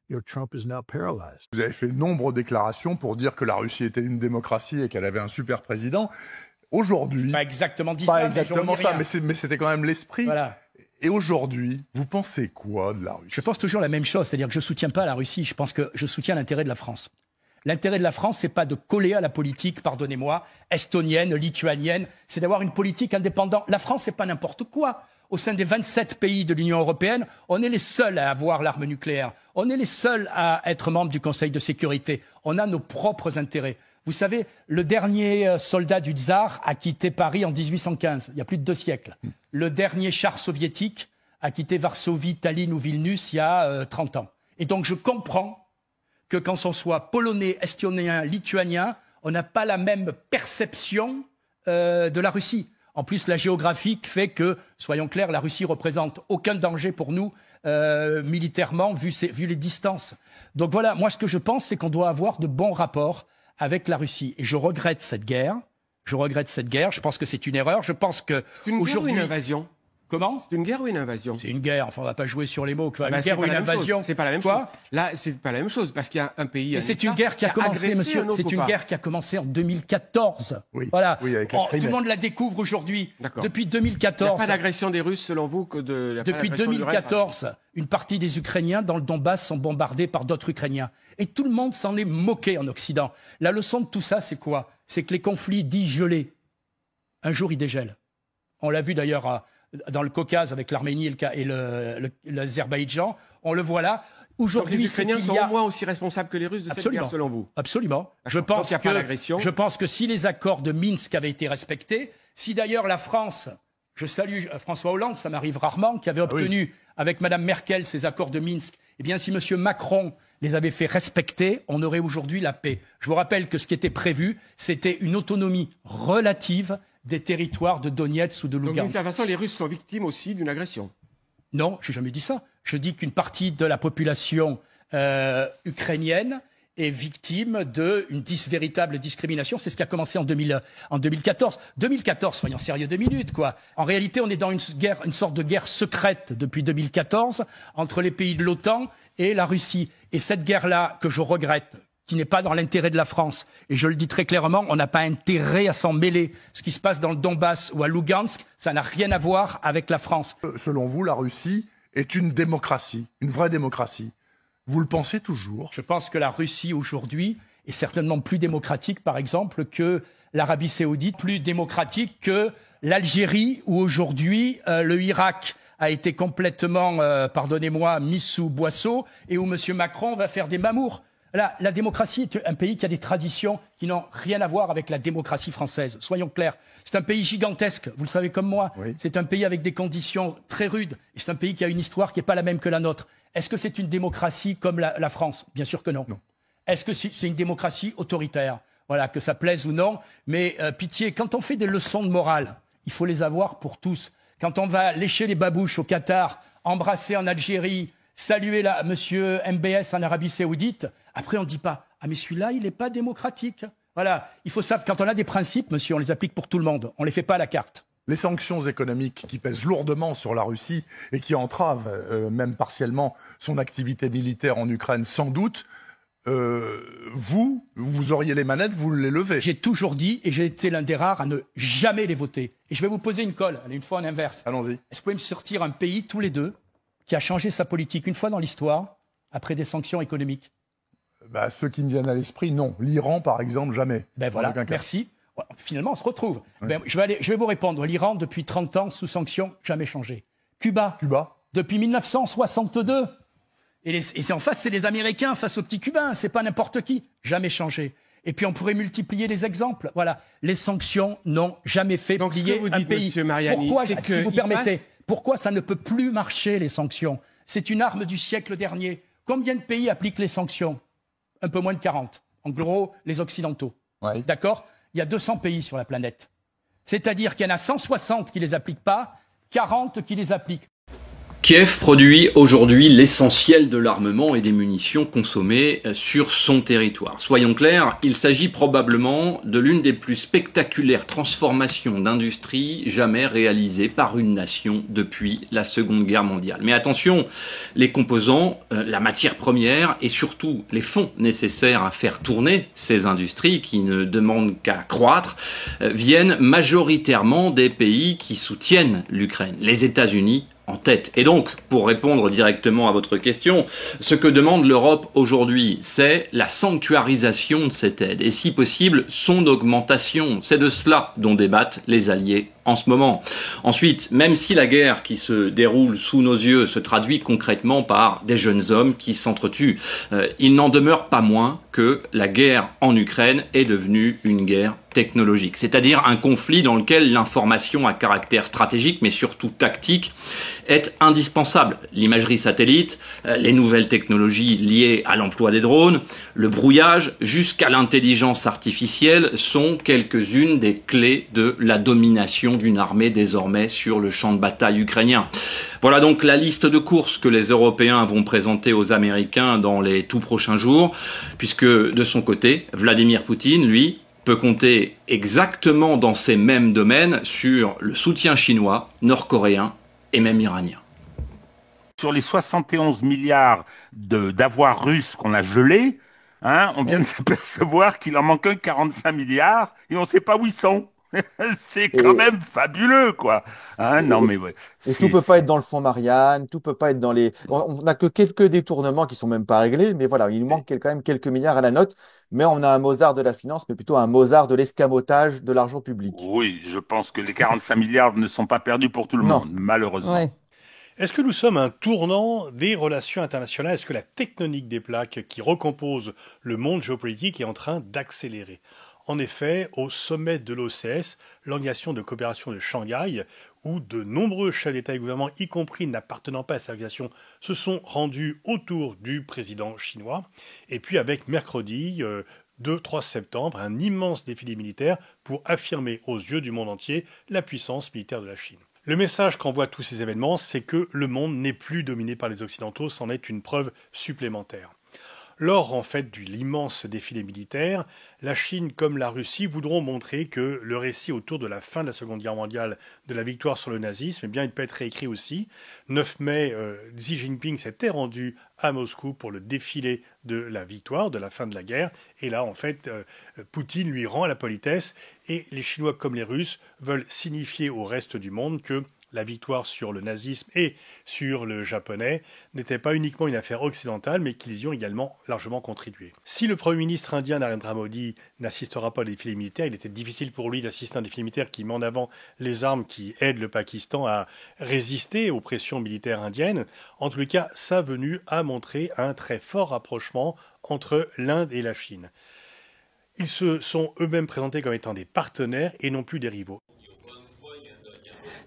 Vous avez fait de nombreuses déclarations pour dire que la Russie était une démocratie et qu'elle avait un super président. Aujourd'hui, pas exactement dit pas ça, exactement ça, mais c'était quand même l'esprit. Voilà. Et aujourd'hui, vous pensez quoi de la Russie? Je pense toujours la même chose, c'est-à-dire que je ne soutiens pas la Russie, je pense que je soutiens l'intérêt de la France. L'intérêt de la France, c'est pas de coller à la politique, pardonnez-moi, estonienne, lituanienne, c'est d'avoir une politique indépendante. La France, c'est pas n'importe quoi. Au sein des 27 pays de l'Union européenne, on est les seuls à avoir l'arme nucléaire. On est les seuls à être membres du Conseil de sécurité. On a nos propres intérêts. Vous savez, le dernier soldat du tsar a quitté Paris en 1815, il y a plus de 2 siècles. Le dernier char soviétique a quitté Varsovie, Tallinn ou Vilnius il y a 30 ans. Et donc je comprends que quand on soit polonais, estonien, lituanien, on n'a pas la même perception de la Russie. En plus, la géographie fait que, soyons clairs, la Russie représente aucun danger pour nous militairement, vu les distances. Donc voilà, moi ce que je pense, c'est qu'on doit avoir de bons rapports avec la Russie. Et je regrette cette guerre. Je pense que c'est une erreur. Je pense que c'est une guerre ou une invasion? Comment? C'est une guerre ou une invasion? C'est une guerre. Enfin, on va pas jouer sur les mots. Une guerre ou une invasion? C'est pas la même chose. Là, c'est pas la même chose parce qu'il y a un pays. Et c'est une guerre qui a commencé, monsieur. C'est une guerre qui a commencé en 2014. Oui. Voilà. Oui, avec tout le monde la découvre aujourd'hui. Depuis 2014. Il n'y a pas d'agression des Russes, selon vous, que de. Depuis 2014, une partie des Ukrainiens dans le Donbass sont bombardés par d'autres Ukrainiens. Et tout le monde s'en est moqué en Occident. La leçon de tout ça, c'est quoi? C'est que les conflits dits gelés, un jour ils dégèlent. On l'a vu d'ailleurs dans le Caucase avec l'Arménie et l'Azerbaïdjan. On le voit là. Aujourd'hui, les Ukrainiens sont au moins aussi responsables que les Russes de cette guerre, selon vous? Absolument. Je pense que si les accords de Minsk avaient été respectés, si d'ailleurs la France, Je salue François Hollande, ça m'arrive rarement, qui avait obtenu avec Mme Merkel ces accords de Minsk. Eh bien, si M. Macron les avait fait respecter, on aurait aujourd'hui la paix. Je vous rappelle que ce qui était prévu, c'était une autonomie relative des territoires de Donetsk ou de Lugansk. Donc, de toute façon, les Russes sont victimes aussi d'une agression. Non, je n'ai jamais dit ça. Je dis qu'une partie de la population ukrainienne est victime d'une véritable discrimination. C'est ce qui a commencé en 2014. 2014, soyons sérieux 2 minutes, quoi. En réalité, on est dans une sorte de guerre secrète depuis 2014 entre les pays de l'OTAN et la Russie. Et cette guerre-là, que je regrette, qui n'est pas dans l'intérêt de la France, et je le dis très clairement, on n'a pas intérêt à s'en mêler. Ce qui se passe dans le Donbass ou à Lugansk, ça n'a rien à voir avec la France. Selon vous, la Russie est une démocratie, une vraie démocratie. Vous le pensez toujours? Je pense que la Russie aujourd'hui est certainement plus démocratique, par exemple, que l'Arabie Saoudite, plus démocratique que l'Algérie, où aujourd'hui le Irak a été complètement, pardonnez-moi, mis sous boisseau, et où M. Macron va faire des mamours. La démocratie est un pays qui a des traditions qui n'ont rien à voir avec la démocratie française. Soyons clairs. C'est un pays gigantesque, vous le savez comme moi. Oui. C'est un pays avec des conditions très rudes. Et c'est un pays qui a une histoire qui n'est pas la même que la nôtre. Est-ce que c'est une démocratie comme la France? Bien sûr que non. Est-ce que c'est une démocratie autoritaire? Voilà, que ça plaise ou non. Mais pitié, quand on fait des leçons de morale, il faut les avoir pour tous. Quand on va lécher les babouches au Qatar, embrasser en Algérie, saluer monsieur MBS en Arabie Saoudite, après on ne dit pas « Ah mais celui-là, il n'est pas démocratique ». Voilà, il faut savoir, quand on a des principes, monsieur, on les applique pour tout le monde. On ne les fait pas à la carte. Les sanctions économiques qui pèsent lourdement sur la Russie et qui entravent même partiellement son activité militaire en Ukraine, sans doute, vous auriez les manettes, vous les levez. J'ai toujours dit, et j'ai été l'un des rares à ne jamais les voter. Et je vais vous poser une colle, allez, une fois en inverse. Allons-y. Est-ce que vous pouvez me sortir un pays, tous les deux, qui a changé sa politique une fois dans l'histoire, après des sanctions économiques? Ceux qui me viennent à l'esprit, non. L'Iran, par exemple, jamais. Voilà, merci. Finalement, on se retrouve. Oui. Je vais vous répondre. L'Iran, depuis 30 ans, sous sanctions, jamais changé. Cuba, depuis 1962. Et en face, c'est les Américains face aux petits Cubains. C'est pas n'importe qui. Jamais changé. Et puis, on pourrait multiplier les exemples. Voilà. Les sanctions n'ont jamais fait plier un pays. Monsieur Mariani, pourquoi, si vous permettez, pourquoi ça ne peut plus marcher, les sanctions? C'est une arme du siècle dernier. Combien de pays appliquent les sanctions? Un peu moins de 40. En gros, les Occidentaux. Oui. D'accord? Il y a 200 pays sur la planète. C'est-à-dire qu'il y en a 160 qui ne les appliquent pas, 40 qui les appliquent. Kiev produit aujourd'hui l'essentiel de l'armement et des munitions consommées sur son territoire. Soyons clairs, il s'agit probablement de l'une des plus spectaculaires transformations d'industrie jamais réalisées par une nation depuis la Seconde Guerre mondiale. Mais attention, les composants, la matière première et surtout les fonds nécessaires à faire tourner ces industries qui ne demandent qu'à croître viennent majoritairement des pays qui soutiennent l'Ukraine, les États-Unis en tête. Et donc, pour répondre directement à votre question, ce que demande l'Europe aujourd'hui, c'est la sanctuarisation de cette aide et si possible son augmentation. C'est de cela dont débattent les alliés en ce moment. Ensuite, même si la guerre qui se déroule sous nos yeux se traduit concrètement par des jeunes hommes qui s'entretuent, il n'en demeure pas moins que la guerre en Ukraine est devenue une guerre technologique, c'est-à-dire un conflit dans lequel l'information à caractère stratégique, mais surtout tactique, est indispensable. L'imagerie satellite, les nouvelles technologies liées à l'emploi des drones, le brouillage jusqu'à l'intelligence artificielle sont quelques-unes des clés de la domination d'une armée désormais sur le champ de bataille ukrainien. Voilà donc la liste de courses que les Européens vont présenter aux Américains dans les tout prochains jours, puisque de son côté, Vladimir Poutine, lui, peut compter exactement dans ces mêmes domaines sur le soutien chinois, nord-coréen et même iranien. Sur les 71 milliards d'avoirs russes qu'on a gelés, on vient de s'apercevoir qu'il en manque 45 milliards et on ne sait pas où ils sont. C'est quand même fabuleux, quoi. Non, mais ouais. Et tout peut pas être dans le fonds Marianne, tout peut pas être dans les. On n'a que quelques détournements qui sont même pas réglés, mais voilà, il nous manque quand même quelques milliards à la note. Mais on a un Mozart de la finance, mais plutôt un Mozart de l'escamotage de l'argent public. Oui, je pense que les 45 milliards ne sont pas perdus pour tout le monde, malheureusement. Ouais. Est-ce que nous sommes à un tournant des relations internationales? Est-ce que la tectonique des plaques qui recompose le monde géopolitique est en train d'accélérer? en effet au sommet de l'OCS, l'Organisation de coopération de Shanghai, où de nombreux chefs d'État et de gouvernement, y compris n'appartenant pas à cette organisation, se sont rendus autour du président chinois. Et puis avec mercredi, 2-3 septembre, un immense défilé militaire pour affirmer aux yeux du monde entier la puissance militaire de la Chine. Le message qu'envoient tous ces événements, c'est que le monde n'est plus dominé par les Occidentaux, c'en est une preuve supplémentaire. Lors, en fait, de l'immense défilé militaire, la Chine comme la Russie voudront montrer que le récit autour de la fin de la Seconde Guerre mondiale, de la victoire sur le nazisme, eh bien, il peut être réécrit aussi. 9 mai, Xi Jinping s'était rendu à Moscou pour le défilé de la victoire, de la fin de la guerre. Et là, en fait, Poutine lui rend la politesse et les Chinois comme les Russes veulent signifier au reste du monde que la victoire sur le nazisme et sur le japonais n'était pas uniquement une affaire occidentale, mais qu'ils y ont également largement contribué. Si le Premier ministre indien Narendra Modi n'assistera pas à des défilés militaires, il était difficile pour lui d'assister à un défilé militaire qui met en avant les armes qui aident le Pakistan à résister aux pressions militaires indiennes. En tous les cas, sa venue a montré un très fort rapprochement entre l'Inde et la Chine. Ils se sont eux-mêmes présentés comme étant des partenaires et non plus des rivaux.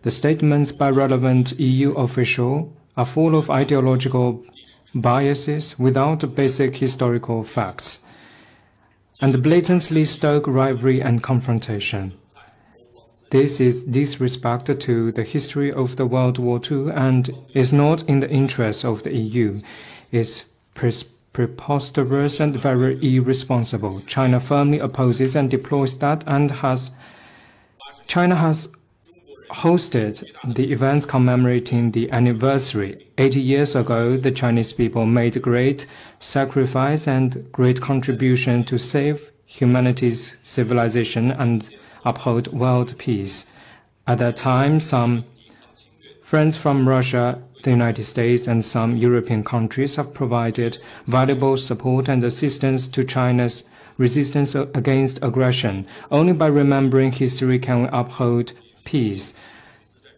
The statements by relevant EU officials are full of ideological biases without basic historical facts, and blatantly stoke rivalry and confrontation. This is disrespect to the history of the World War II and is not in the interest of the EU. It's preposterous and very irresponsible. China firmly opposes and deplores that, and China has hosted the events commemorating the anniversary. 80 years ago, the Chinese people made great sacrifice and great contribution to save humanity's civilization and uphold world peace. At that time, some friends from Russia, the United States, and some European countries have provided valuable support and assistance to China's resistance against aggression. Only by remembering history can we uphold peace.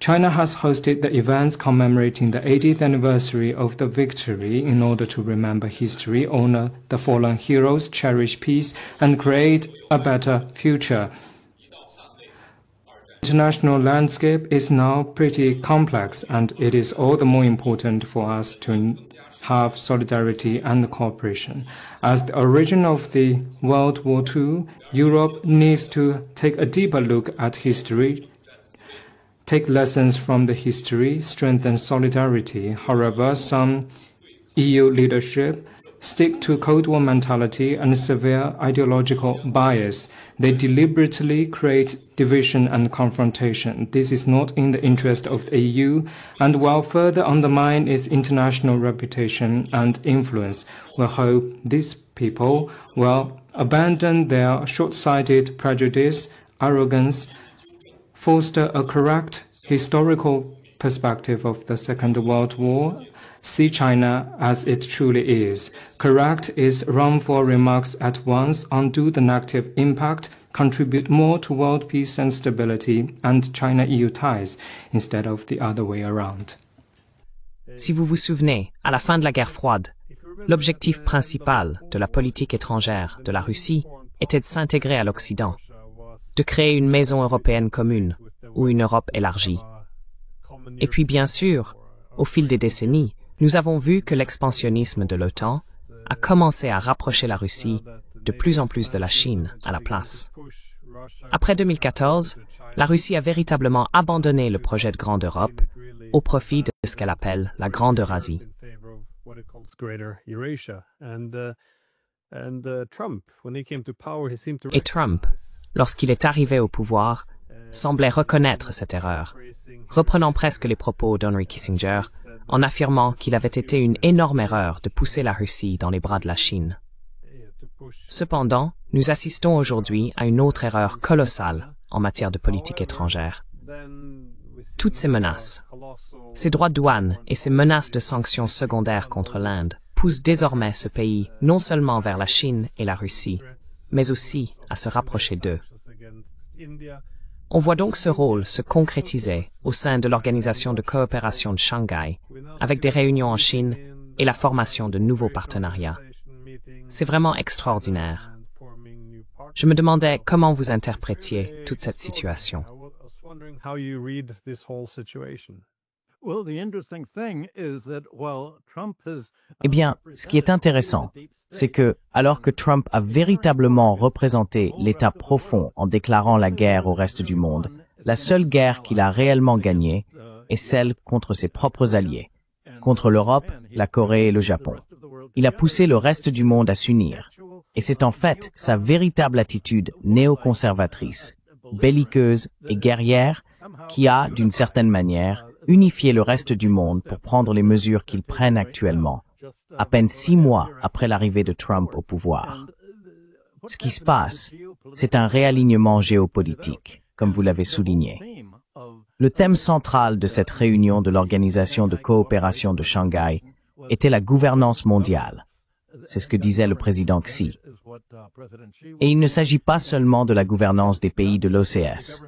China has hosted the events commemorating the 80th anniversary of the victory in order to remember history, honor the fallen heroes, cherish peace, and create a better future. The international landscape is now pretty complex, and it is all the more important for us to have solidarity and cooperation. As the origin of the World War II, Europe needs to take a deeper look at history, take lessons from the history, strengthen solidarity. However, some EU leadership stick to Cold War mentality and severe ideological bias. They deliberately create division and confrontation. This is not in the interest of the EU and will further undermine its international reputation and influence. We hope these people will abandon their short-sighted prejudice, arrogance, foster a correct historical perspective of the Second World War, see China as it truly is. Correct its wrongful remarks at once, undo the negative impact, contribute more to world peace and stability and China-EU ties instead of the other way around. Si vous vous souvenez, à la fin de la guerre froide, l'objectif principal de la politique étrangère de la Russie était de s'intégrer à l'Occident, de créer une maison européenne commune ou une Europe élargie. Et puis bien sûr, au fil des décennies, nous avons vu que l'expansionnisme de l'OTAN a commencé à rapprocher la Russie de plus en plus de la Chine à la place. Après 2014, la Russie a véritablement abandonné le projet de Grande Europe au profit de ce qu'elle appelle la Grande Eurasie. Et Trump, lorsqu'il est arrivé au pouvoir, semblait reconnaître cette erreur, reprenant presque les propos d'Henry Kissinger en affirmant qu'il avait été une énorme erreur de pousser la Russie dans les bras de la Chine. Cependant, nous assistons aujourd'hui à une autre erreur colossale en matière de politique étrangère. Toutes ces menaces, ces droits de douane et ces menaces de sanctions secondaires contre l'Inde poussent désormais ce pays non seulement vers la Chine et la Russie, mais aussi à se rapprocher d'eux. On voit donc ce rôle se concrétiser au sein de l'Organisation de coopération de Shanghai, avec des réunions en Chine et la formation de nouveaux partenariats. C'est vraiment extraordinaire. Je me demandais comment vous interprétiez toute cette situation. Eh bien, ce qui est intéressant, c'est que, alors que Trump a véritablement représenté l'État profond en déclarant la guerre au reste du monde, la seule guerre qu'il a réellement gagnée est celle contre ses propres alliés, contre l'Europe, la Corée et le Japon. Il a poussé le reste du monde à s'unir. Et c'est en fait sa véritable attitude néoconservatrice, belliqueuse et guerrière qui a, d'une certaine manière, unifié le reste du monde pour prendre les mesures qu'ils prennent actuellement, à peine 6 mois après l'arrivée de Trump au pouvoir. Ce qui se passe, c'est un réalignement géopolitique, comme vous l'avez souligné. Le thème central de cette réunion de l'Organisation de coopération de Shanghai était la gouvernance mondiale. C'est ce que disait le président Xi. Et il ne s'agit pas seulement de la gouvernance des pays de l'OCS.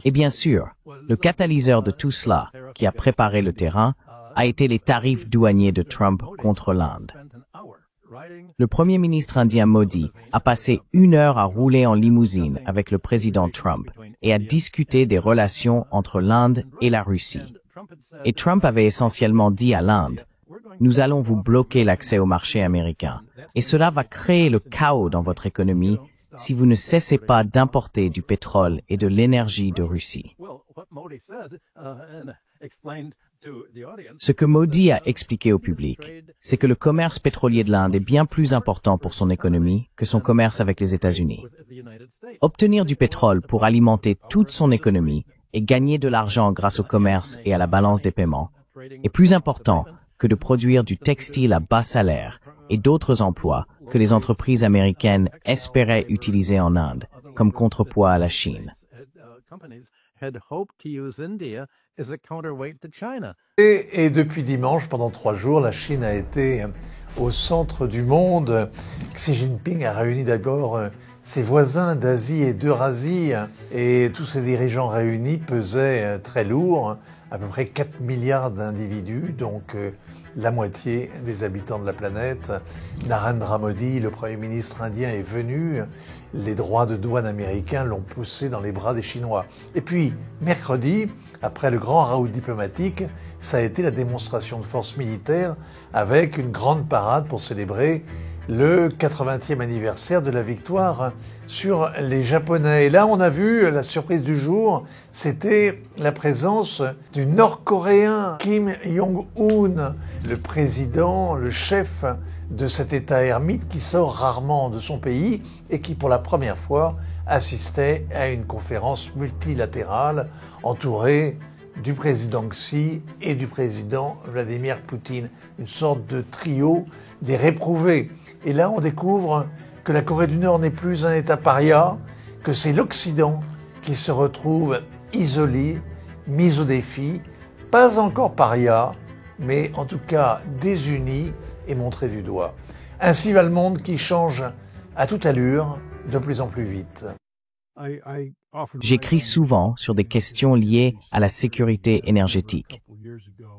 Et bien sûr, le catalyseur de tout cela, qui a préparé le terrain, a été les tarifs douaniers de Trump contre l'Inde. Le Premier ministre indien Modi a passé 1 heure à rouler en limousine avec le président Trump et à discuter des relations entre l'Inde et la Russie. Et Trump avait essentiellement dit à l'Inde, « Nous allons vous bloquer l'accès au marché américain, et cela va créer le chaos dans votre économie si vous ne cessez pas d'importer du pétrole et de l'énergie de Russie. » Ce que Modi a expliqué au public, c'est que le commerce pétrolier de l'Inde est bien plus important pour son économie que son commerce avec les États-Unis. Obtenir du pétrole pour alimenter toute son économie et gagner de l'argent grâce au commerce et à la balance des paiements est plus important que de produire du textile à bas salaire et d'autres emplois que les entreprises américaines espéraient utiliser en Inde comme contrepoids à la Chine. Et depuis dimanche, pendant 3 jours, la Chine a été au centre du monde. Xi Jinping a réuni d'abord ses voisins d'Asie et d'Eurasie, et tous ces dirigeants réunis pesaient très lourd, à peu près 4 milliards d'individus, donc la moitié des habitants de la planète. Narendra Modi, le Premier ministre indien, est venu. Les droits de douane américains l'ont poussé dans les bras des Chinois. Et puis, mercredi, après le grand raout diplomatique, ça a été la démonstration de force militaire avec une grande parade pour célébrer le 80e anniversaire de la victoire sur les Japonais. Et là, on a vu la surprise du jour, c'était la présence du Nord-Coréen Kim Jong-un, le président, le chef de cet État ermite qui sort rarement de son pays et qui, pour la première fois, assistait à une conférence multilatérale entourée du président Xi et du président Vladimir Poutine, une sorte de trio des réprouvés. Et là, on découvre que la Corée du Nord n'est plus un État paria, que c'est l'Occident qui se retrouve isolé, mis au défi, pas encore paria, mais en tout cas désuni et montré du doigt. Ainsi va le monde qui change à toute allure, de plus en plus vite. J'écris souvent sur des questions liées à la sécurité énergétique.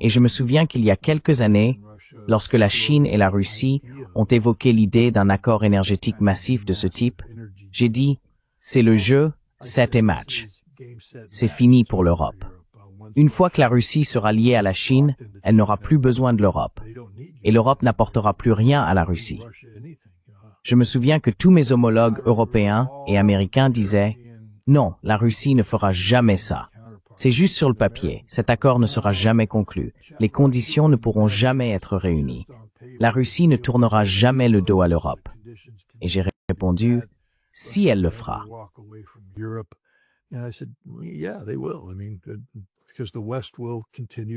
Et je me souviens qu'il y a quelques années, lorsque la Chine et la Russie ont évoqué l'idée d'un accord énergétique massif de ce type, j'ai dit, c'est le jeu, set et match. C'est fini pour l'Europe. Une fois que la Russie sera liée à la Chine, elle n'aura plus besoin de l'Europe. Et l'Europe n'apportera plus rien à la Russie. Je me souviens que tous mes homologues européens et américains disaient « Non, la Russie ne fera jamais ça. C'est juste sur le papier, cet accord ne sera jamais conclu. Les conditions ne pourront jamais être réunies. La Russie ne tournera jamais le dos à l'Europe. » Et j'ai répondu « Si elle le fera. »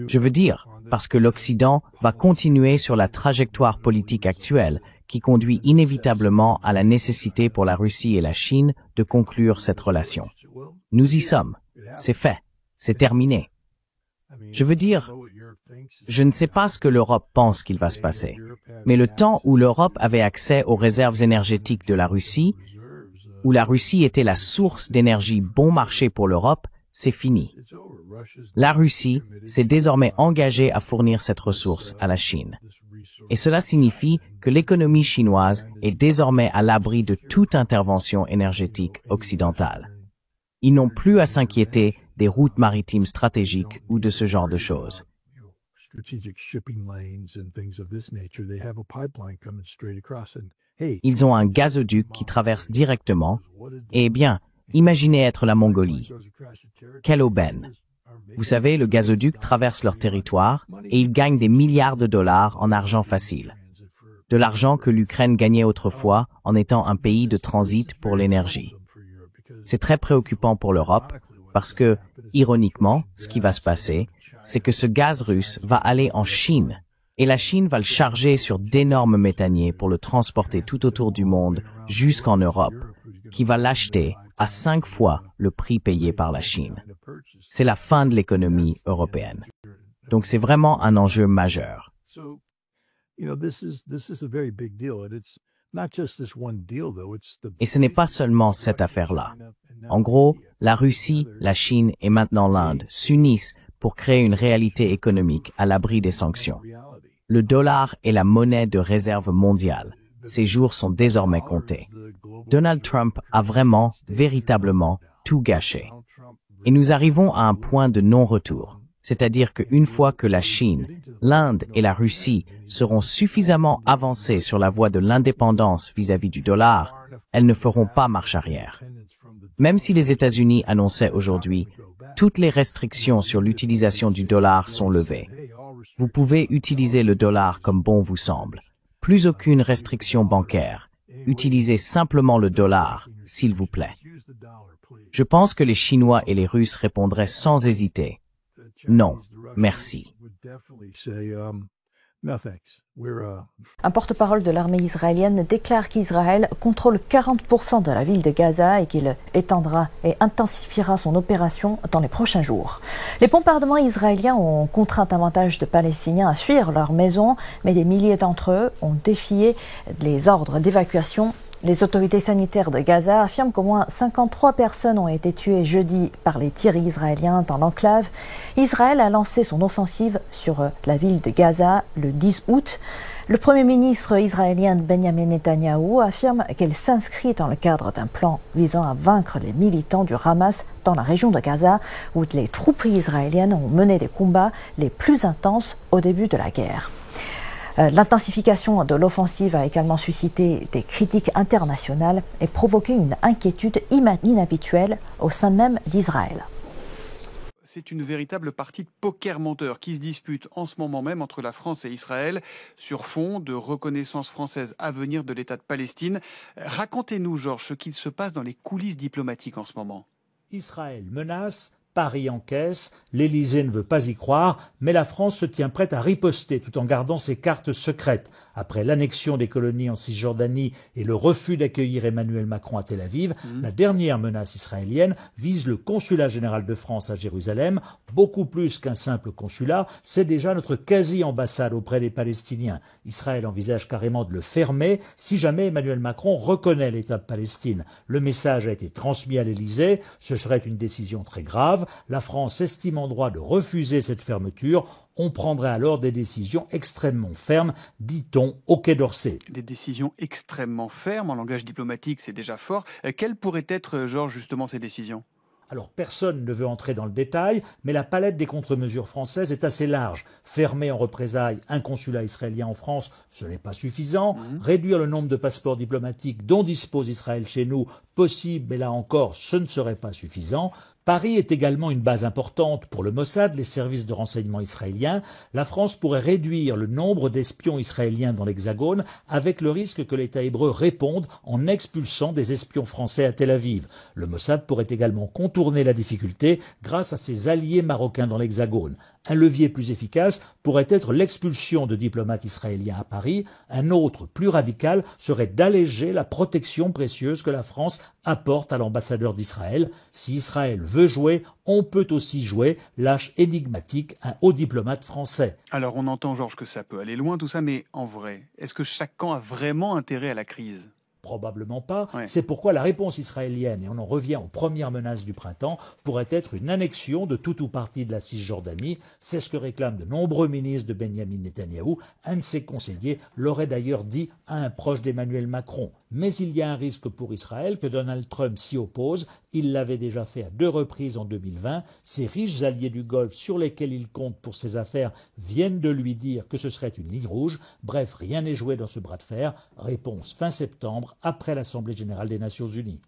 Je veux dire, parce que l'Occident va continuer sur la trajectoire politique actuelle qui conduit inévitablement à la nécessité pour la Russie et la Chine de conclure cette relation. Nous y sommes. C'est fait. C'est terminé. Je veux dire, je ne sais pas ce que l'Europe pense qu'il va se passer, mais le temps où l'Europe avait accès aux réserves énergétiques de la Russie, où la Russie était la source d'énergie bon marché pour l'Europe, c'est fini. La Russie s'est désormais engagée à fournir cette ressource à la Chine. Et cela signifie que l'économie chinoise est désormais à l'abri de toute intervention énergétique occidentale. Ils n'ont plus à s'inquiéter des routes maritimes stratégiques ou de ce genre de choses. Ils ont un gazoduc qui traverse directement. Eh bien, imaginez être la Mongolie. Quelle aubaine! Vous savez, le gazoduc traverse leur territoire et ils gagnent des milliards de dollars en argent facile. De l'argent que l'Ukraine gagnait autrefois en étant un pays de transit pour l'énergie. C'est très préoccupant pour l'Europe parce que, ironiquement, ce qui va se passer, c'est que ce gaz russe va aller en Chine et la Chine va le charger sur d'énormes méthaniers pour le transporter tout autour du monde jusqu'en Europe, qui va l'acheter à 5 fois le prix payé par la Chine. C'est la fin de l'économie européenne. Donc c'est vraiment un enjeu majeur. Et ce n'est pas seulement cette affaire-là. En gros, la Russie, la Chine et maintenant l'Inde s'unissent pour créer une réalité économique à l'abri des sanctions. Le dollar est la monnaie de réserve mondiale. Ces jours sont désormais comptés. Donald Trump a vraiment, véritablement, tout gâché. Et nous arrivons à un point de non-retour. C'est-à-dire qu'une fois que la Chine, l'Inde et la Russie seront suffisamment avancées sur la voie de l'indépendance vis-à-vis du dollar, elles ne feront pas marche arrière. Même si les États-Unis annonçaient aujourd'hui, toutes les restrictions sur l'utilisation du dollar sont levées. Vous pouvez utiliser le dollar comme bon vous semble. Plus aucune restriction bancaire. Utilisez simplement le dollar, s'il vous plaît. Je pense que les Chinois et les Russes répondraient sans hésiter. Non, merci. Un porte-parole de l'armée israélienne déclare qu'Israël contrôle 40% de la ville de Gaza et qu'il étendra et intensifiera son opération dans les prochains jours. Les bombardements israéliens ont contraint davantage de Palestiniens à fuir leur maison, mais des milliers d'entre eux ont défié les ordres d'évacuation. Les autorités sanitaires de Gaza affirment qu'au moins 53 personnes ont été tuées jeudi par les tirs israéliens dans l'enclave. Israël a lancé son offensive sur la ville de Gaza le 10 août. Le Premier ministre israélien Benjamin Netanyahou affirme qu'elle s'inscrit dans le cadre d'un plan visant à vaincre les militants du Hamas dans la région de Gaza, où les troupes israéliennes ont mené les combats les plus intenses au début de la guerre. L'intensification de l'offensive a également suscité des critiques internationales et provoqué une inquiétude inhabituelle au sein même d'Israël. C'est une véritable partie de poker menteur qui se dispute en ce moment même entre la France et Israël sur fond de reconnaissance française à venir de l'État de Palestine. Racontez-nous, Georges, ce qu'il se passe dans les coulisses diplomatiques en ce moment. Israël menace, Paris encaisse, l'Élysée ne veut pas y croire, mais la France se tient prête à riposter tout en gardant ses cartes secrètes. Après l'annexion des colonies en Cisjordanie et le refus d'accueillir Emmanuel Macron à Tel Aviv, la dernière menace israélienne vise le consulat général de France à Jérusalem. Beaucoup plus qu'un simple consulat, c'est déjà notre quasi-ambassade auprès des Palestiniens. Israël envisage carrément de le fermer si jamais Emmanuel Macron reconnaît l'État de Palestine. Le message a été transmis à l'Élysée, ce serait une décision très grave. La France estime en droit de refuser cette fermeture. On prendrait alors des décisions extrêmement fermes, dit-on, au Quai d'Orsay. Des décisions extrêmement fermes, en langage diplomatique, c'est déjà fort. Quelles pourraient être, Georges, justement, ces décisions ? Alors personne ne veut entrer dans le détail, mais la palette des contre-mesures françaises est assez large. Fermer en représailles un consulat israélien en France, ce n'est pas suffisant. Réduire le nombre de passeports diplomatiques dont dispose Israël chez nous, possible, mais là encore, ce ne serait pas suffisant. Paris est également une base importante pour le Mossad, les services de renseignement israéliens. La France pourrait réduire le nombre d'espions israéliens dans l'Hexagone avec le risque que l'État hébreu réponde en expulsant des espions français à Tel Aviv. Le Mossad pourrait également contourner la difficulté grâce à ses alliés marocains dans l'Hexagone. Un levier plus efficace pourrait être l'expulsion de diplomates israéliens à Paris. Un autre, plus radical, serait d'alléger la protection précieuse que la France apporte à l'ambassadeur d'Israël. Si Israël veut jouer, on peut aussi jouer, lâche énigmatique un haut diplomate français. Alors on entend, Georges, que ça peut aller loin tout ça, mais en vrai, est-ce que chaque camp a vraiment intérêt à la crise ? Probablement pas. Ouais. C'est pourquoi la réponse israélienne, et on en revient aux premières menaces du printemps, pourrait être une annexion de tout ou partie de la Cisjordanie. C'est ce que réclament de nombreux ministres de Benjamin Netanyahou. Un de ses conseillers l'aurait d'ailleurs dit à un proche d'Emmanuel Macron. Mais il y a un risque pour Israël que Donald Trump s'y oppose. Il l'avait déjà fait à 2 reprises en 2020. Ses riches alliés du Golfe sur lesquels il compte pour ses affaires viennent de lui dire que ce serait une ligne rouge. Bref, rien n'est joué dans ce bras de fer. Réponse fin septembre, après l'Assemblée générale des Nations unies.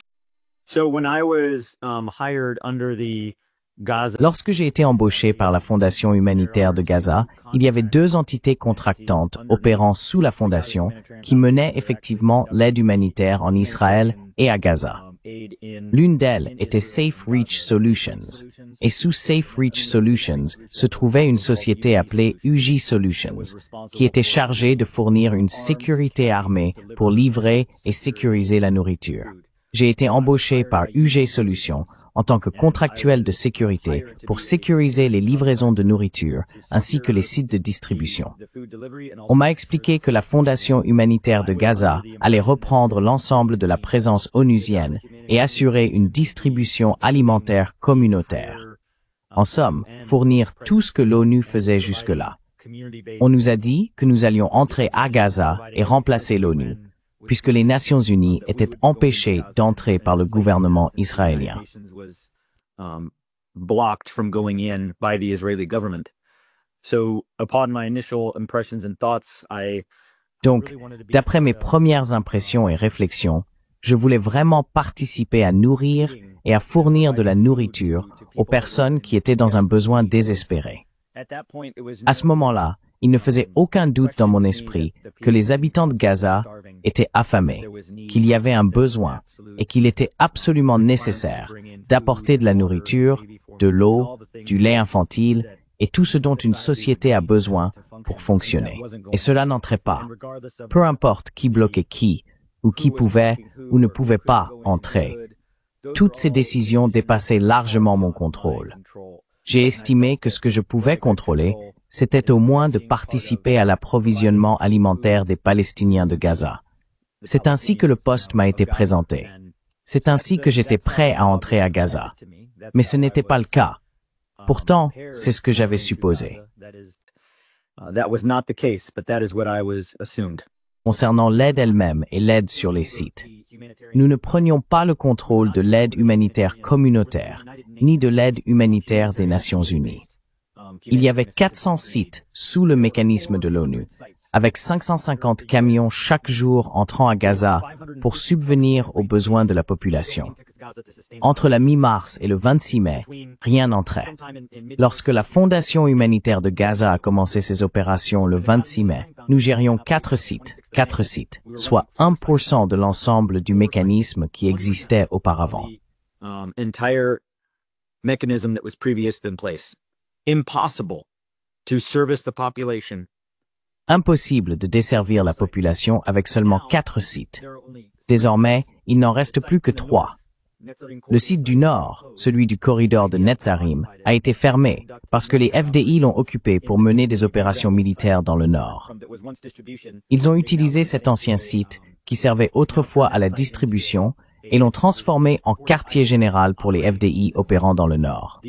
Lorsque j'ai été embauché par la Fondation humanitaire de Gaza, il y avait 2 entités contractantes opérant sous la Fondation qui menaient effectivement l'aide humanitaire en Israël et à Gaza. L'une d'elles était Safe Reach Solutions, et sous Safe Reach Solutions se trouvait une société appelée UG Solutions, qui était chargée de fournir une sécurité armée pour livrer et sécuriser la nourriture. J'ai été embauché par UG Solutions en tant que contractuel de sécurité pour sécuriser les livraisons de nourriture ainsi que les sites de distribution. On m'a expliqué que la Fondation humanitaire de Gaza allait reprendre l'ensemble de la présence onusienne et assurer une distribution alimentaire communautaire. En somme, fournir tout ce que l'ONU faisait jusque-là. On nous a dit que nous allions entrer à Gaza et remplacer l'ONU, puisque les Nations Unies étaient empêchées d'entrer par le gouvernement israélien. Donc, d'après mes premières impressions et réflexions, je voulais vraiment participer à nourrir et à fournir de la nourriture aux personnes qui étaient dans un besoin désespéré. À ce moment-là, il ne faisait aucun doute dans mon esprit que les habitants de Gaza étaient affamés, qu'il y avait un besoin et qu'il était absolument nécessaire d'apporter de la nourriture, de l'eau, du lait infantile et tout ce dont une société a besoin pour fonctionner. Et cela n'entrait pas. Peu importe qui bloquait qui, ou qui pouvait ou ne pouvait pas entrer. Toutes ces décisions dépassaient largement mon contrôle. J'ai estimé que ce que je pouvais contrôler, c'était au moins de participer à l'approvisionnement alimentaire des Palestiniens de Gaza. C'est ainsi que le poste m'a été présenté. C'est ainsi que j'étais prêt à entrer à Gaza. Mais ce n'était pas le cas. Pourtant, c'est ce que j'avais supposé. Concernant l'aide elle-même et l'aide sur les sites, nous ne prenions pas le contrôle de l'aide humanitaire communautaire, ni de l'aide humanitaire des Nations Unies. Il y avait 400 sites sous le mécanisme de l'ONU, avec 550 camions chaque jour entrant à Gaza pour subvenir aux besoins de la population. Entre la mi-mars et le 26 mai, rien n'entrait. Lorsque la Fondation humanitaire de Gaza a commencé ses opérations le 26 mai, nous gérions 4 sites, soit 1% de l'ensemble du mécanisme qui existait auparavant. Impossible de desservir la population avec seulement 4 sites. Désormais, il n'en reste plus que 3. Le site du Nord, celui du corridor de Netzarim, a été fermé parce que les FDI l'ont occupé pour mener des opérations militaires dans le Nord. Ils ont utilisé cet ancien site, qui servait autrefois à la distribution, et l'ont transformé en quartier général pour les FDI opérant dans le Nord.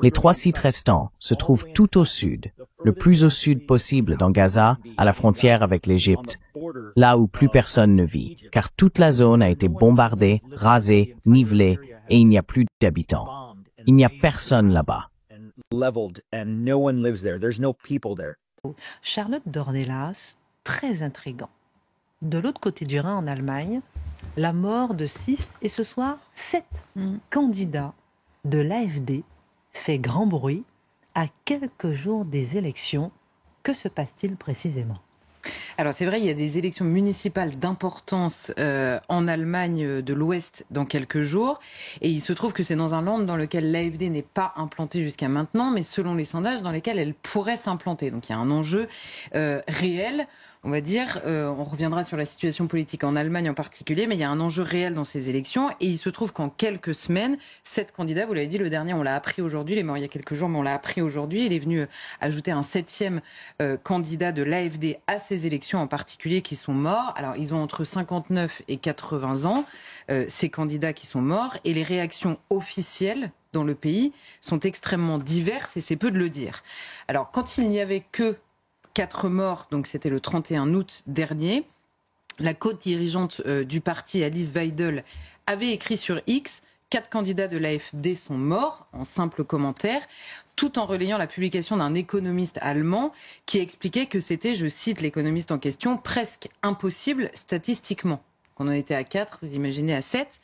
Les 3 sites restants se trouvent tout au sud, le plus au sud possible dans Gaza, à la frontière avec l'Égypte, là où plus personne ne vit, car toute la zone a été bombardée, rasée, nivelée, et il n'y a plus d'habitants. Il n'y a personne là-bas. Charlotte Dornelas, très intriguant. De l'autre côté du Rhin, en Allemagne, la mort de 6 et ce soir 7 candidats de l'AfD fait grand bruit à quelques jours des élections. Que se passe-t-il précisément ? Alors c'est vrai, il y a des élections municipales d'importance en Allemagne de l'Ouest dans quelques jours. Et il se trouve que c'est dans un land dans lequel l'AfD n'est pas implantée jusqu'à maintenant, mais selon les sondages, dans lesquels elle pourrait s'implanter. Donc il y a un enjeu réel. on va dire. On reviendra sur la situation politique en Allemagne en particulier, mais il y a un enjeu réel dans ces élections. Et il se trouve qu'en quelques semaines, 7 candidats, vous l'avez dit, le dernier, on l'a appris aujourd'hui, il est mort il y a quelques jours, mais on l'a appris aujourd'hui. Il est venu ajouter un 7e candidat de l'AfD à ces élections en particulier qui sont morts. Alors, ils ont entre 59 et 80 ans, ces candidats qui sont morts. Et les réactions officielles dans le pays sont extrêmement diverses, et c'est peu de le dire. Alors, quand il n'y avait que 4 morts, donc c'était le 31 août dernier, la co-dirigeante du parti, Alice Weidel, avait écrit sur X « 4 candidats de l'AfD sont morts », en simple commentaire, tout en relayant la publication d'un économiste allemand qui expliquait que c'était, je cite l'économiste en question, presque impossible statistiquement. Qu'on en était à 4, vous imaginez à 7.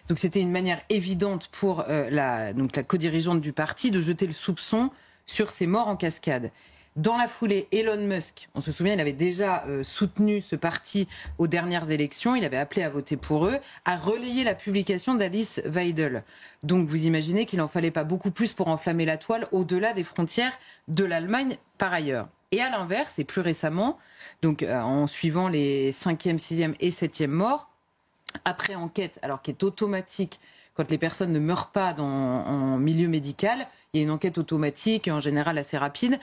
Donc c'était une manière évidente pour la co-dirigeante du parti de jeter le soupçon sur ces morts en cascade. Dans la foulée, Elon Musk, on se souvient, il avait déjà soutenu ce parti aux dernières élections, il avait appelé à voter pour eux, a relayé la publication d'Alice Weidel. Donc vous imaginez qu'il n'en fallait pas beaucoup plus pour enflammer la toile au-delà des frontières de l'Allemagne par ailleurs. Et à l'inverse, et plus récemment, donc en suivant les 5e, 6e et 7e morts, après enquête, alors qui est automatique, quand les personnes ne meurent pas en milieu médical, il y a une enquête automatique, en général assez rapide,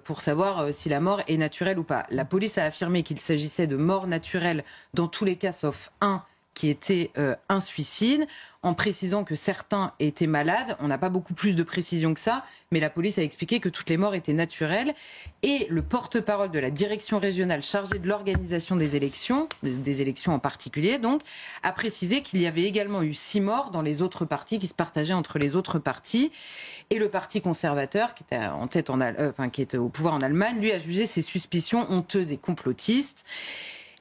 pour savoir si la mort est naturelle ou pas. La police a affirmé qu'il s'agissait de mort naturelle dans tous les cas, sauf un qui était un suicide, en précisant que certains étaient malades. On n'a pas beaucoup plus de précision que ça, mais la police a expliqué que toutes les morts étaient naturelles. Et le porte-parole de la direction régionale chargée de l'organisation des élections en particulier, donc, a précisé qu'il y avait également eu 6 morts dans les autres partis qui se partageaient entre les autres partis. Et le parti conservateur, qui était en tête qui était au pouvoir en Allemagne, lui a jugé ces suspicions honteuses et complotistes.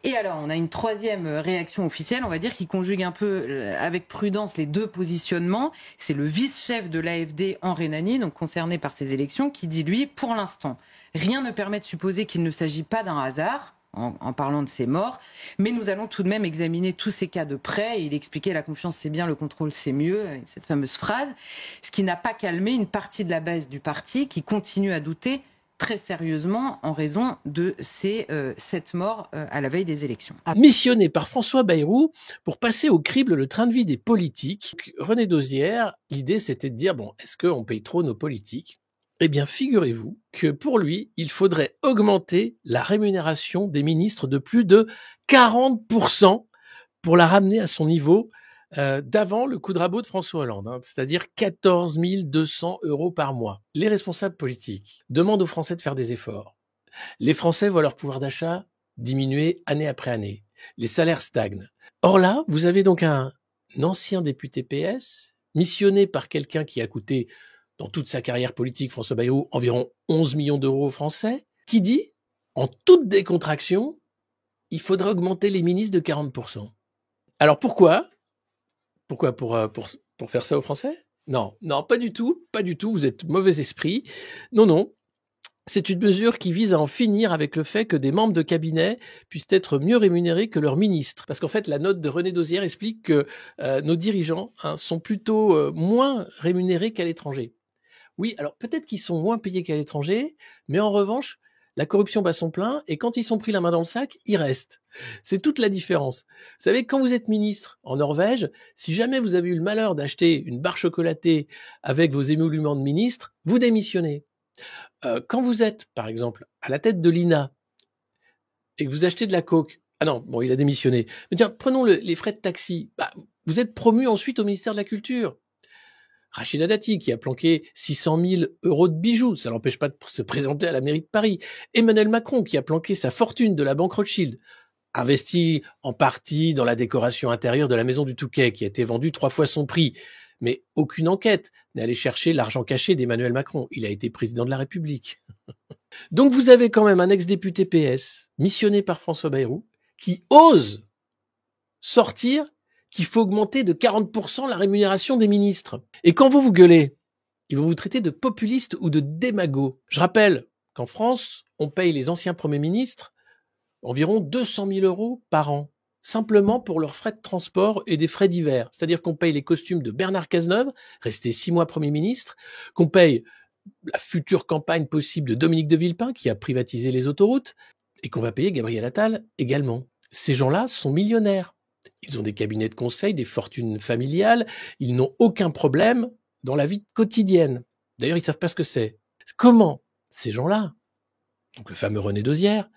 Et alors, on a une 3e réaction officielle, on va dire, qui conjugue un peu avec prudence les deux positionnements. C'est le vice-chef de l'AfD en Rhénanie, donc concerné par ces élections, qui dit, lui, pour l'instant, rien ne permet de supposer qu'il ne s'agit pas d'un hasard, en parlant de ces morts, mais nous allons tout de même examiner tous ces cas de près. Et il expliquait la confiance c'est bien, le contrôle c'est mieux, cette fameuse phrase, ce qui n'a pas calmé une partie de la base du parti qui continue à douter très sérieusement en raison de ces 7 morts à la veille des élections. Missionné par François Bayrou pour passer au crible le train de vie des politiques, René Dosière, l'idée c'était de dire, bon, est-ce qu'on paye trop nos politiques ? Eh bien, figurez-vous que pour lui, il faudrait augmenter la rémunération des ministres de plus de 40% pour la ramener à son niveau d'avant le coup de rabot de François Hollande, c'est-à-dire 14 200 € par mois. Les responsables politiques demandent aux Français de faire des efforts. Les Français voient leur pouvoir d'achat diminuer année après année. Les salaires stagnent. Or là, vous avez donc un ancien député PS, missionné par quelqu'un qui a coûté, dans toute sa carrière politique, François Bayrou, environ 11 millions d'euros aux Français, qui dit, en toute décontraction, il faudra augmenter les ministres de 40%. Alors pourquoi ? Pourquoi ? Pour faire ça aux Français ? Non, pas du tout, vous êtes mauvais esprit. Non, c'est une mesure qui vise à en finir avec le fait que des membres de cabinet puissent être mieux rémunérés que leurs ministres. Parce qu'en fait, la note de René Dosière explique que nos dirigeants sont plutôt moins rémunérés qu'à l'étranger. Oui, alors peut-être qu'ils sont moins payés qu'à l'étranger, mais en revanche, la corruption bat son plein, et quand ils sont pris la main dans le sac, ils restent. C'est toute la différence. Vous savez, quand vous êtes ministre en Norvège, si jamais vous avez eu le malheur d'acheter une barre chocolatée avec vos émoluments de ministre, vous démissionnez. Quand vous êtes, par exemple, à la tête de l'INA, et que vous achetez de la coke, ah non, bon, il a démissionné. Mais tiens, prenons les frais de taxi. Vous êtes promu ensuite au ministère de la Culture. Rachida Dati, qui a planqué 600 000 € de bijoux, ça l'empêche pas de se présenter à la mairie de Paris. Emmanuel Macron, qui a planqué sa fortune de la banque Rothschild, investi en partie dans la décoration intérieure de la maison du Touquet, qui a été vendue 3 fois son prix. Mais aucune enquête n'est allée chercher l'argent caché d'Emmanuel Macron. Il a été président de la République. Donc vous avez quand même un ex-député PS, missionné par François Bayrou, qui ose sortir qu'il faut augmenter de 40% la rémunération des ministres. Et quand vous gueulez, ils vont vous traiter de populiste ou de démago. Je rappelle qu'en France, on paye les anciens premiers ministres environ 200 000 € par an, simplement pour leurs frais de transport et des frais divers. C'est-à-dire qu'on paye les costumes de Bernard Cazeneuve, resté 6 mois Premier ministre, qu'on paye la future campagne possible de Dominique de Villepin, qui a privatisé les autoroutes, et qu'on va payer Gabriel Attal également. Ces gens-là sont millionnaires. Ils ont des cabinets de conseil, des fortunes familiales, ils n'ont aucun problème dans la vie quotidienne. D'ailleurs, ils ne savent pas ce que c'est. Comment ces gens-là, donc le fameux René Dosière,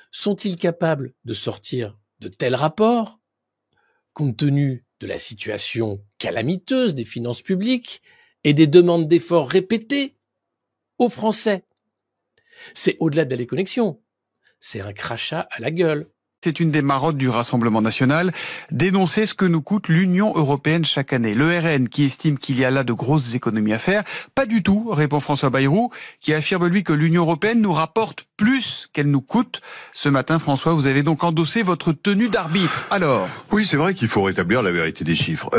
sont-ils capables de sortir de tels rapports, compte tenu de la situation calamiteuse des finances publiques et des demandes d'efforts répétées aux Français? C'est au-delà de la déconnexion. C'est un crachat à la gueule. C'est une des marottes du Rassemblement national, dénoncer ce que nous coûte l'Union européenne chaque année. Le RN qui estime qu'il y a là de grosses économies à faire, pas du tout, répond François Bayrou, qui affirme lui que l'Union européenne nous rapporte plus qu'elle nous coûte. Ce matin, François, vous avez donc endossé votre tenue d'arbitre. Alors ? Oui, c'est vrai qu'il faut rétablir la vérité des chiffres.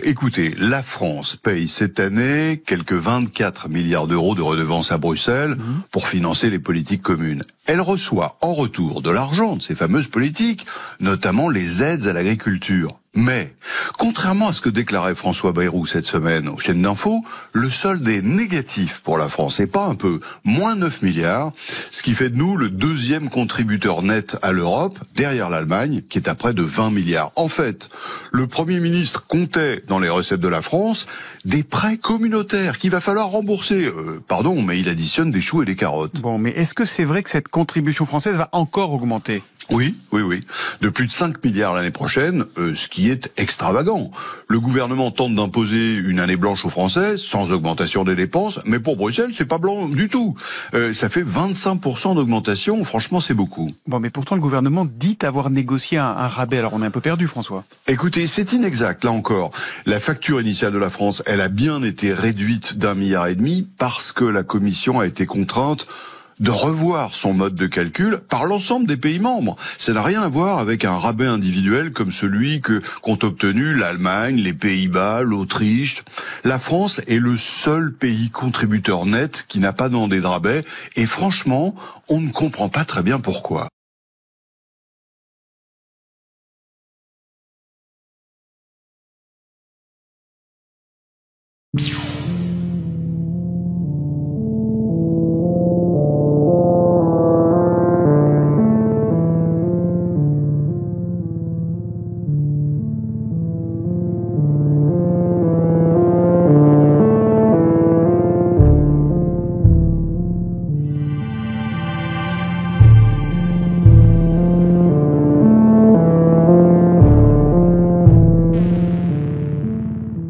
Écoutez, la France paye cette année quelques 24 milliards d'euros de redevances à Bruxelles pour financer les politiques communes. Elle reçoit en retour de l'argent de ces fameuses politiques, notamment les aides à l'agriculture. Mais, contrairement à ce que déclarait François Bayrou cette semaine aux chaînes d'infos, le solde est négatif pour la France, et pas un peu, moins 9 milliards, ce qui fait de nous le deuxième contributeur net à l'Europe, derrière l'Allemagne, qui est à près de 20 milliards. En fait, le Premier ministre comptait dans les recettes de la France des prêts communautaires qu'il va falloir rembourser. Pardon, mais il additionne des choux et des carottes. Bon, mais est-ce que c'est vrai que cette contribution française va encore augmenter ? Oui. De plus de 5 milliards l'année prochaine, ce qui est extravagant. Le gouvernement tente d'imposer une année blanche aux Français, sans augmentation des dépenses, mais pour Bruxelles, c'est pas blanc du tout. Ça fait 25% d'augmentation, franchement, c'est beaucoup. Bon, mais pourtant, le gouvernement dit avoir négocié un rabais, alors on est un peu perdu, François. Écoutez, c'est inexact, là encore. La facture initiale de la France, elle a bien été réduite d'1,5 milliard parce que la Commission a été contrainte de revoir son mode de calcul par l'ensemble des pays membres. Ça n'a rien à voir avec un rabais individuel comme celui qu'ont obtenu l'Allemagne, les Pays-Bas, l'Autriche. La France est le seul pays contributeur net qui n'a pas demandé de rabais et franchement, on ne comprend pas très bien pourquoi.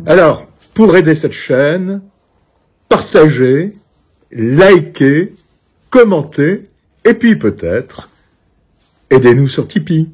Alors, pour aider cette chaîne, partagez, likez, commentez, et puis peut-être, aidez-nous sur Tipeee.